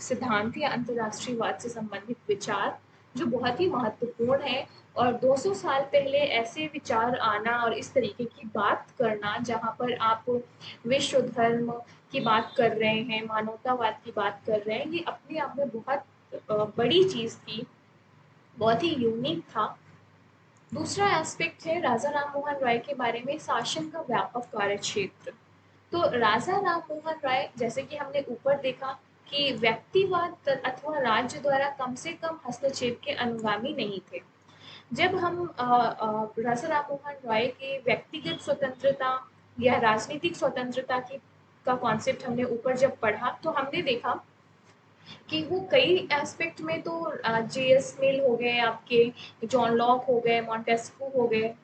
S1: सिद्धांत या अंतरराष्ट्रीयवाद से संबंधित विचार, जो बहुत ही महत्वपूर्ण है। और 200 साल पहले ऐसे विचार आना और इस तरीके की बात करना, जहाँ पर आप विश्व धर्म की बात कर रहे हैं, मानवतावाद की बात कर रहे हैं, ये अपने आप में बहुत बड़ी चीज़ थी, बहुत ही यूनिक था। दूसरा एस्पेक्ट है राजा राम मोहन रॉय के बारे में, शासन का व्यापक कार्यक्षेत्र। तो राजा राम मोहन राय, जैसे कि हमने ऊपर देखा कि व्यक्तिवाद अथवा राज्य द्वारा कम से कम हस्तक्षेप के अनुगामी नहीं थे। जब हम राजा राम मोहन रॉय के व्यक्तिगत स्वतंत्रता या राजनीतिक स्वतंत्रता की का कॉन्सेप्ट हमने ऊपर जब पढ़ा, तो हमने देखा कि वो कई एस्पेक्ट में तो जेएस मिल हो गए, आपके जॉन लॉक हो गए, मॉन्टेस्क्यू हो गए,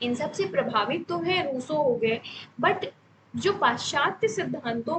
S1: इन सब से प्रभावित तो है, रूसो हो गए, बट जो पाश्चात्य सिद्धांतों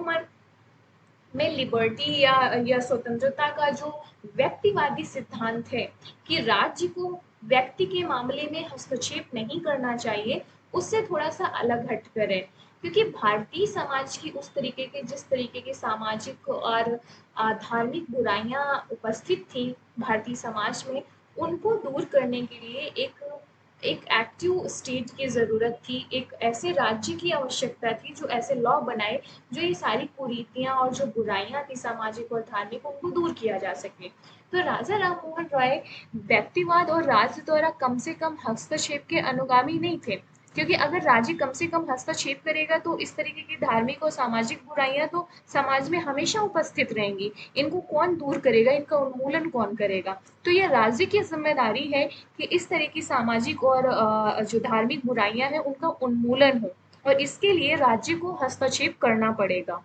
S1: में लिबर्टी या स्वतंत्रता का जो व्यक्तिवादी सिद्धांत है कि राज्य को व्यक्ति के मामले में हस्तक्षेप नहीं करना चाहिए, उससे थोड़ा सा अलग हटकर है। क्योंकि भारतीय समाज की उस तरीके के जिस तरीके के सामाजिक और धार्मिक बुराइयां उपस्थित थी भारतीय समाज में, उनको दूर करने के लिए एक एक एक्टिव स्टेट की ज़रूरत थी, एक ऐसे राज्य की आवश्यकता थी जो ऐसे लॉ बनाए जो ये सारी कुरीतियाँ और जो बुराइयां थी सामाजिक और धार्मिक, उनको दूर किया जा सके। तो राजा राम मोहन रॉय व्यक्तिवाद और राज्य द्वारा कम से कम हस्तक्षेप के अनुगामी नहीं थे, क्योंकि अगर राज्य कम से कम हस्तक्षेप करेगा तो इस तरीके की धार्मिक और सामाजिक बुराइयां तो समाज में हमेशा उपस्थित रहेंगी। इनको कौन दूर करेगा, इनका उन्मूलन कौन करेगा? तो यह राज्य की जिम्मेदारी है कि इस तरह की सामाजिक और जो धार्मिक बुराइयां हैं उनका उन्मूलन हो। और इसके लिए राज्य को हस्तक्षेप करना पड़ेगा।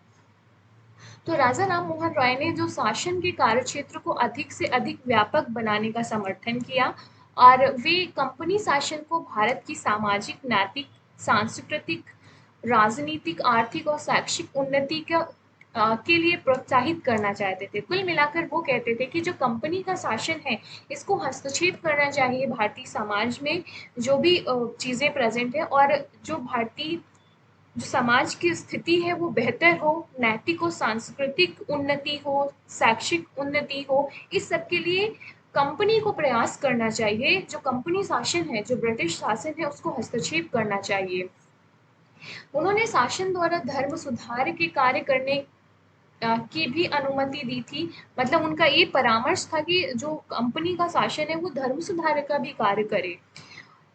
S1: तो राजा राम मोहन रॉय ने जो शासन के कार्यक्षेत्र को अधिक से अधिक व्यापक बनाने का समर्थन किया और वे कंपनी शासन को भारत की सामाजिक, नैतिक, सांस्कृतिक, राजनीतिक, आर्थिक और शैक्षिक उन्नति के लिए प्रोत्साहित करना चाहते थे। कुल मिलाकर वो कहते थे कि जो कंपनी का शासन है, इसको हस्तक्षेप करना चाहिए भारतीय समाज में जो भी चीज़ें प्रेजेंट है, और जो भारतीय जो समाज की स्थिति है वो बेहतर हो, नैतिक और सांस्कृतिक उन्नति हो, शैक्षिक उन्नति हो, इस सब के लिए कंपनी को प्रयास करना चाहिए। जो कंपनी शासन है, जो ब्रिटिश शासन है, उसको हस्तक्षेप करना चाहिए। उन्होंने शासन द्वारा धर्म सुधार के कार्य करने की भी अनुमति दी थी। मतलब उनका ये परामर्श था कि जो कंपनी का शासन है वो धर्म सुधार का भी कार्य करे,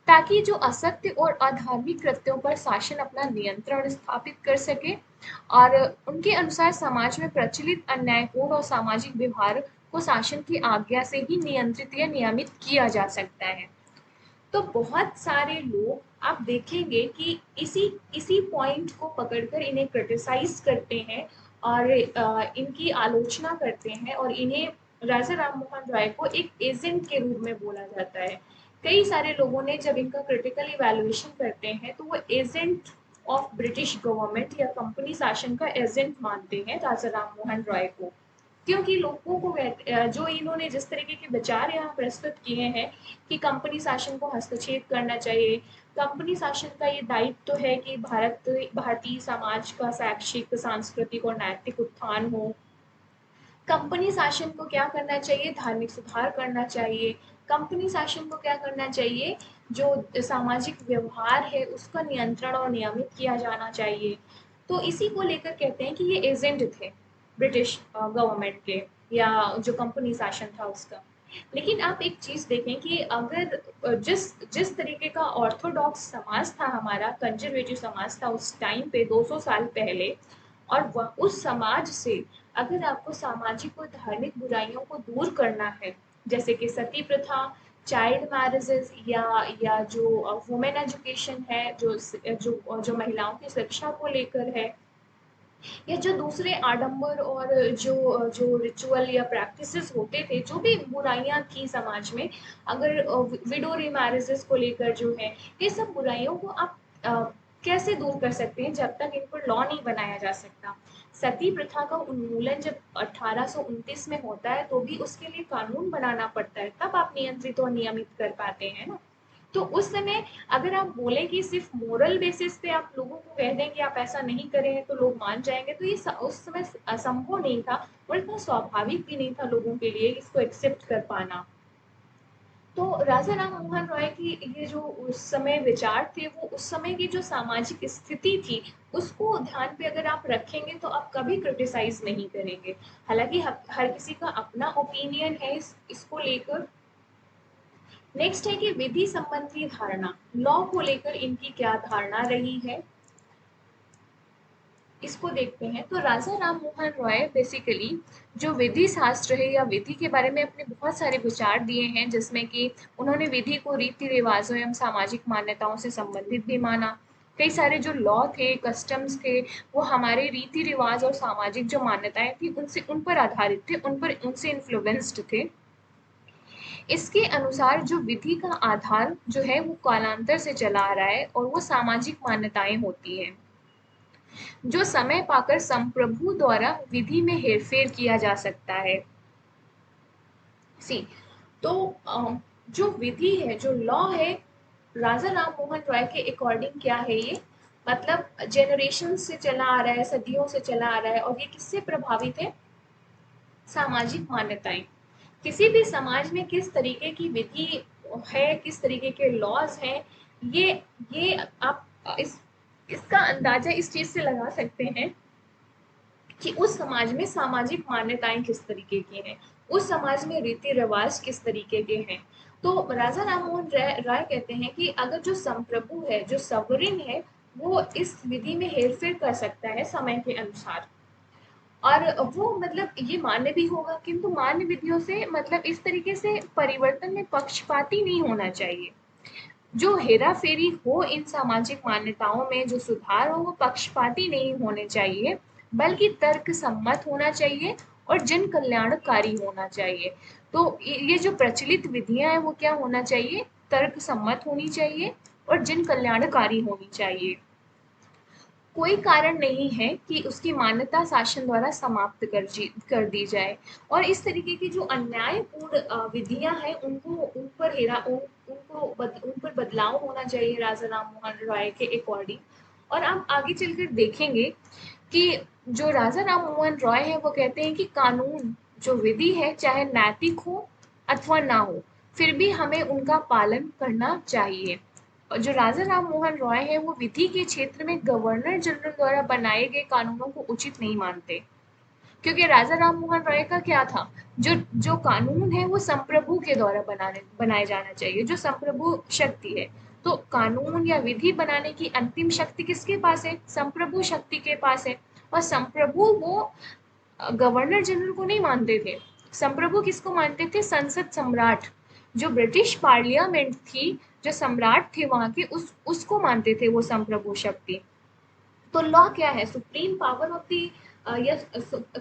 S1: ताकि जो असत्य और अधार्मिक कृत्यों पर शासन अपना नियंत्रण स्थापित कर सके। और उनके अनुसार समाज में प्रचलित अन्यायपूर्ण और सामाजिक व्यवहार को शासन की आज्ञा से ही नियंत्रित या नियमित किया जा सकता है। तो बहुत सारे लोग आप देखेंगे कि इसी इसी पॉइंट को पकड़कर इन्हें क्रिटिसाइज करते हैं और इनकी आलोचना करते हैं, और इन्हें राजा राम मोहन राय को एक एजेंट के रूप में बोला जाता है। कई सारे लोगों ने जब इनका क्रिटिकल इवैल्यूएशन करते हैं तो वो एजेंट ऑफ ब्रिटिश गवर्नमेंट या कंपनी शासन का एजेंट मानते हैं राजा राम मोहन रॉय को। क्योंकि लोगों को जो इन्होंने जिस तरीके के विचार यहाँ प्रस्तुत किए हैं कि कंपनी शासन को हस्तक्षेप करना चाहिए, कंपनी शासन का ये दायित्व तो है कि भारतीय समाज का शैक्षिक, सांस्कृतिक और नैतिक उत्थान हो। कंपनी शासन को क्या करना चाहिए, धार्मिक सुधार करना चाहिए। कंपनी शासन को क्या करना चाहिए, जो सामाजिक व्यवहार है उसका नियंत्रण और नियमित किया जाना चाहिए। तो इसी को लेकर कहते हैं कि ये एजेंट थे ब्रिटिश गवर्नमेंट के, या जो कंपनी शासन था उसका। लेकिन आप एक चीज देखें कि अगर जिस जिस तरीके का ऑर्थोडॉक्स समाज था, हमारा कंजर्वेटिव समाज था उस टाइम पे 200 साल पहले, और उस समाज से अगर आपको सामाजिक और धार्मिक बुराइयों को दूर करना है, जैसे कि सती प्रथा, चाइल्ड मैरिजेस, या जो वुमेन एजुकेशन है, जो महिलाओं की शिक्षा को लेकर है, या जो दूसरे आडंबर और जो जो रिचुअल या प्रैक्टिसेस होते थे, जो भी बुराइयां थी समाज में, अगर विडो मैरिजेस को लेकर जो है, ये सब बुराइयों को आप कैसे दूर कर सकते हैं जब तक इन पर लॉ नहीं बनाया जा सकता। सती प्रथा का उन्मूलन जब 1829 में होता है तो भी उसके लिए कानून बनाना पड़ता है, तब आप नियंत्रित और नियमित कर पाते हैं ना। तो उस समय अगर आप बोलें कि सिर्फ मोरल बेसिस पे आप लोगों को कह दें कि आप ऐसा नहीं करें तो लोग मान जाएंगे, तो ये उस समय असंभव नहीं था, और इतना स्वाभाविक भी नहीं था लोगों के लिए इसको एक्सेप्ट कर पाना। तो राजा राम मोहन रॉय की ये जो उस समय विचार थे, वो उस समय की जो सामाजिक स्थिति थी उसको ध्यान पे अगर आप रखेंगे तो आप कभी क्रिटिसाइज नहीं करेंगे। हालांकि हर किसी का अपना ओपिनियन है इसको लेकर। नेक्स्ट है कि विधि संबंधी धारणा, लॉ को लेकर इनकी क्या धारणा रही है, इसको देखते हैं। तो राजा राम मोहन रॉय बेसिकली जो विधि शास्त्र है या विधि के बारे में अपने बहुत सारे विचार दिए हैं, जिसमें कि उन्होंने विधि को रीति रिवाजों एवं सामाजिक मान्यताओं से संबंधित भी माना। कई सारे जो लॉ थे, कस्टम्स थे, वो हमारे रीति रिवाज और सामाजिक जो मान्यताएं थी उनसे उन पर आधारित थे, उनसे इन्फ्लुएंस्ड थे। इसके अनुसार जो विधि का आधार जो है वो कालांतर से चला आ रहा है, और वो सामाजिक मान्यताएं होती हैं जो समय पाकर संप्रभु द्वारा विधि में हेरफेर किया जा सकता है। सी तो जो विधि है, जो लॉ है, राजा राम मोहन रॉय के अकॉर्डिंग क्या है ये, मतलब जनरेशन से चला आ रहा है, सदियों से चला आ रहा है, और ये किससे प्रभावित है, सामाजिक मान्यताएं। किसी भी समाज में किस तरीके की विधि है, किस तरीके के लॉज हैं, ये आप इसका अंदाजा इस चीज से लगा सकते हैं कि उस समाज में सामाजिक मान्यताएं किस तरीके की हैं, उस समाज में रीति रिवाज किस तरीके के हैं। तो राजा राम मोहन राय कहते हैं कि अगर जो संप्रभु है, जो सवरिन है, वो इस विधि में हेरफेर कर सकता है समय के अनुसार, और वो मतलब ये मान्य भी होगा, किंतु मान्य विधियों से मतलब इस तरीके से परिवर्तन में पक्षपाती नहीं होना चाहिए। जो हेरा फेरी हो इन सामाजिक मान्यताओं में, जो सुधार हो वो पक्षपाती नहीं होने चाहिए, बल्कि तर्क सम्मत होना चाहिए और जन कल्याणकारी होना चाहिए। तो ये जो प्रचलित विधियां हैं वो क्या होना चाहिए, तर्क सम्मत होनी चाहिए और जन कल्याणकारी होनी चाहिए। कोई कारण नहीं है कि उसकी मान्यता शासन द्वारा समाप्त कर दी जाए। और इस तरीके की जो अन्यायपूर्ण विधियां हैं उनको उन पर उन पर बदलाव होना चाहिए राजा राम मोहन रॉय के अकॉर्डिंग। और आप आगे चलकर देखेंगे कि जो राजा राम मोहन रॉय है वो कहते हैं कि कानून जो विधि है चाहे नैतिक हो अथवा ना हो, फिर भी हमें उनका पालन करना चाहिए। और जो राजा राम मोहन रॉय है वो विधि के क्षेत्र में गवर्नर जनरल द्वारा बनाए गए कानूनों को उचित नहीं मानते, क्योंकि राजा राम मोहन रॉय का क्या था, जो जो कानून है वो संप्रभु के द्वारा बनाए जाना चाहिए, जो संप्रभु शक्ति है। तो कानून या विधि बनाने की अंतिम शक्ति किसके पास है, संप्रभु शक्ति के पास है। और संप्रभु वो गवर्नर जनरल को नहीं मानते थे। संप्रभु किसको मानते थे, संसद सम्राट, जो ब्रिटिश पार्लियामेंट थी, जो सम्राट थे वहां के, उसको मानते थे वो संप्रभु शक्ति। तो लॉ क्या है, supreme power of the yes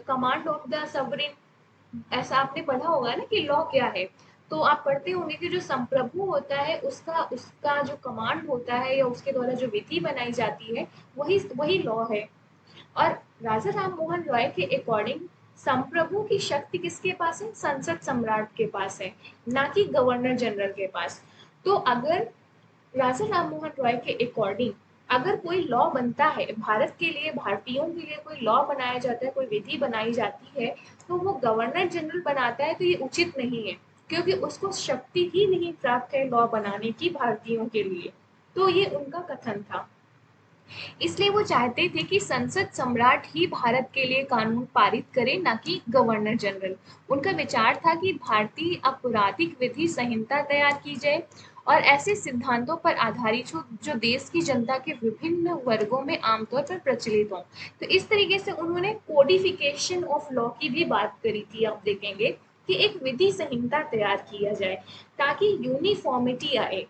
S1: command of the sovereign. ऐसा आपने पढ़ा होगा ना कि लॉ क्या है। तो आप पढ़ते होंगे कि जो संप्रभु होता है उसका उसका जो कमांड होता है या उसके द्वारा जो विधि बनाई जाती है वही वही लॉ है। और राजा राम मोहन रॉय के अकॉर्डिंग संप्रभु की शक्ति किसके पास है, संसद सम्राट के पास है, ना कि गवर्नर जनरल के पास। तो अगर राजा राम मोहन रॉय के अकॉर्डिंग अगर कोई लॉ बनता है भारत के लिए, भारतीयों के लिए कोई लॉ बनाया जाता है, कोई विधि बनाई जाती है, तो वो गवर्नर जनरल बनाता है, तो ये उचित नहीं है, क्योंकि उसको शक्ति ही नहीं प्राप्त है लॉ बनाने की भारतीयों के लिए। तो ये उनका कथन था। इसलिए वो चाहते थे कि संसद सम्राट ही भारत के लिए कानून पारित करे, ना कि गवर्नर जनरल। उनका विचार था कि भारतीय आपराधिक विधि संहिता तैयार की जाए और ऐसे सिद्धांतों पर आधारित हो जो देश की जनता के विभिन्न वर्गों में आमतौर पर प्रचलित हों। तो इस तरीके से उन्होंने कोडिफिकेशन ऑफ लॉ की भी बात करी थी। आप देखेंगे कि एक विधि संहिता तैयार किया जाए ताकि यूनिफॉर्मिटी आए।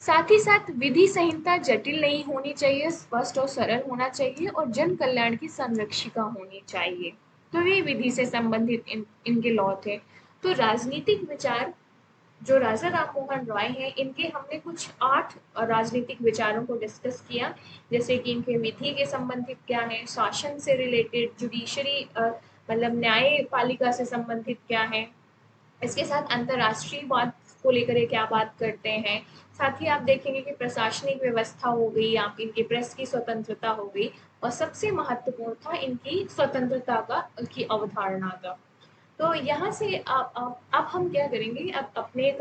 S1: साथ ही साथ विधि संहिता जटिल नहीं होनी चाहिए, स्पष्ट और सरल होना चाहिए और जन कल्याण की संरक्षिका होनी चाहिए। तो ये विधि से संबंधित इनके लॉ थे। तो राजनीतिक विचार जो राजा राम मोहन रॉय हैं इनके हमने कुछ 8 राजनीतिक विचारों को डिस्कस किया, जैसे कि इनके विधि के संबंधित क्या है, शासन से रिलेटेड, जुडिशरी मतलब न्यायपालिका से संबंधित क्या है, इसके साथ अंतर्राष्ट्रीय बात को लेकर ये क्या बात करते हैं। साथ ही आप देखेंगे कि प्रशासनिक व्यवस्था हो गई, आप इनकी प्रेस की स्वतंत्रता हो गई, और सबसे महत्वपूर्ण था इनकी स्वतंत्रता का की अवधारणा का। तो यहाँ से आप हम क्या करेंगे, अब अपने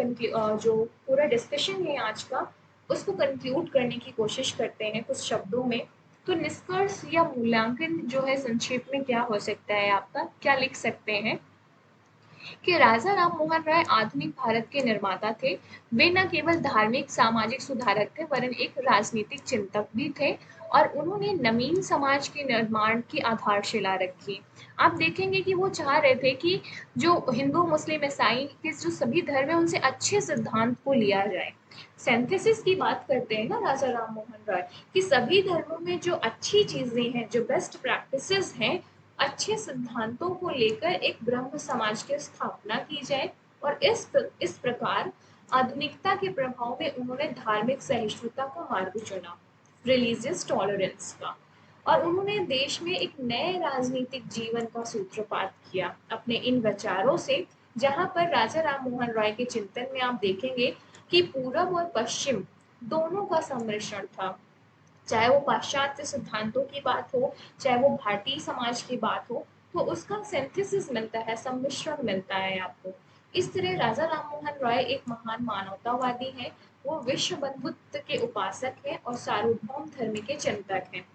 S1: जो पूरा डिस्कशन है आज का उसको कंक्लूड करने की कोशिश करते हैं कुछ शब्दों में। तो निष्कर्ष या मूल्यांकन जो है संक्षेप में क्या हो सकता है, आपका क्या लिख सकते हैं कि राजा राम मोहन राय आधुनिक भारत के निर्माता थे। वे न केवल धार्मिक सामाजिक सुधारक थे वरन एक राजनीतिक चिंतक भी थे, और उन्होंने नवीन समाज के निर्माण की आधारशिला रखी। आप देखेंगे कि वो चाह रहे थे कि जो हिंदू मुस्लिम ईसाई के जो सभी धर्म है उनसे अच्छे सिद्धांत को लिया जाए। सिंथेसिस की बात करते हैं ना राजा राम मोहन राय, कि सभी धर्मों में जो अच्छी चीजें हैं, जो बेस्ट प्रैक्टिसेस हैं, अच्छे सिद्धांतों को लेकर एक ब्रह्म समाज की स्थापना की जाए। और इस प्रकार आधुनिकता के प्रभाव में उन्होंने धार्मिक सहिष्णुता का मार्ग चुना, रिलीजियस टॉलरेंस का। और उन्होंने देश में एक नए राजनीतिक जीवन का सूत्रपात किया अपने इन विचारों से, जहां पर राजा राम मोहन रॉय के चिंतन में आप देखेंगे कि पूरब और पश्चिम दोनों का सम्मिश्रण था। चाहे वो पाश्चात्य सिद्धांतों की बात हो, चाहे वो भारतीय समाज की बात हो, तो उसका सिंथेसिस मिलता है, सम्मिश्रण मिलता है आपको। इस तरह राजा राम मोहन रॉय एक महान मानवतावादी हैं। वो विश्व बंधुत्व के उपासक हैं और सार्वभौम धर्म के चिंतक हैं।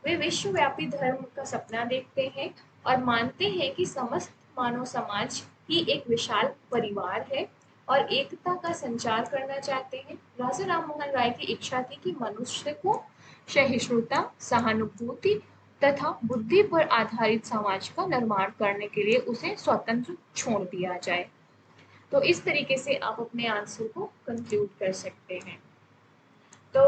S1: वे विश्वव्यापी धर्म का सपना देखते हैं और मानते हैं कि समस्त मानव समाज ही एक विशाल परिवार है और एकता का संचार करना चाहते हैं। राजा राम मोहन राय की इच्छा थी कि मनुष्य को सहिष्णुता, सहानुभूति तथा बुद्धि पर आधारित समाज का निर्माण करने के लिए उसे स्वतंत्र छोड़ दिया जाए। तो इस तरीके से आप अपने आंसर को कंक्लूड कर सकते हैं। तो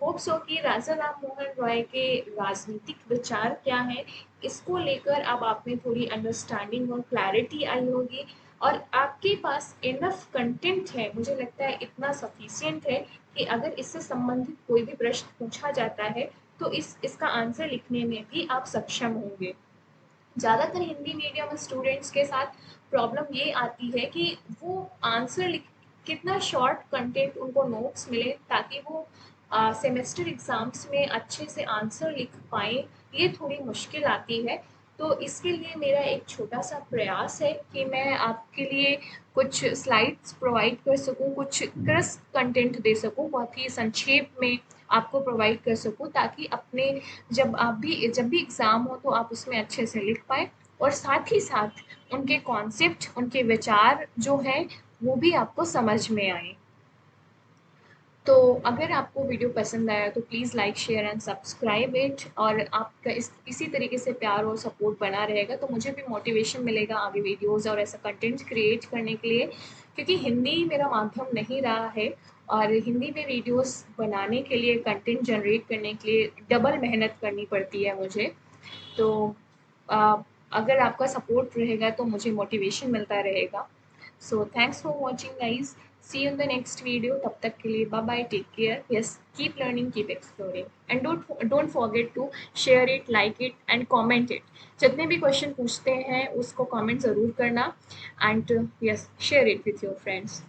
S1: होप सो कि राजा राम मोहन रॉय के राजनीतिक विचार क्या हैं, इसको लेकर अब आप में थोड़ी अंडरस्टैंडिंग और क्लैरिटी आई होगी, और आपके पास इनफ कंटेंट है, मुझे लगता है इतना सफिशिएंट है कि अगर इससे संबंधित कोई भी प्रश्न पूछा जाता है तो इसका आंसर लिखने में भी आप सक्षम होंगे। ज़्यादातर हिंदी मीडियम स्टूडेंट्स के साथ प्रॉब्लम ये आती है कि वो आंसर लिख, कितना शॉर्ट कंटेंट उनको नोट्स मिले ताकि वो सेमेस्टर एग्जाम्स में अच्छे से आंसर लिख पाएँ, ये थोड़ी मुश्किल आती है। तो इसके लिए मेरा एक छोटा सा प्रयास है कि मैं आपके लिए कुछ स्लाइड्स प्रोवाइड कर सकूं, कुछ क्रिस्प कंटेंट दे सकूं, बहुत ही संक्षेप में आपको प्रोवाइड कर सकूं, ताकि अपने जब भी एग्ज़ाम हो तो आप उसमें अच्छे से लिख पाएँ, और साथ ही साथ उनके कॉन्सेप्ट, उनके विचार जो हैं वो भी आपको समझ में आएँ। तो अगर आपको वीडियो पसंद आया तो please like share and subscribe it, और आपका इसी तरीके से प्यार और सपोर्ट बना रहेगा तो मुझे भी मोटिवेशन मिलेगा आगे वीडियोस और ऐसा कंटेंट क्रिएट करने के लिए, क्योंकि हिंदी मेरा माध्यम नहीं रहा है, और हिंदी में वीडियोस बनाने के लिए, कंटेंट जनरेट करने के लिए डबल मेहनत करनी पड़ती है मुझे। तो अ, अगर आपका सपोर्ट रहेगा तो मुझे मोटिवेशन मिलता रहेगा। So thanks for watching guys, see you in the next video, तब तक के लिए bye bye, take care, yes keep learning, keep exploring, and don't forget to share it, like it and comment it. जितने भी question पूछते हैं उसको comment ज़रूर करना, and yes share it with your friends.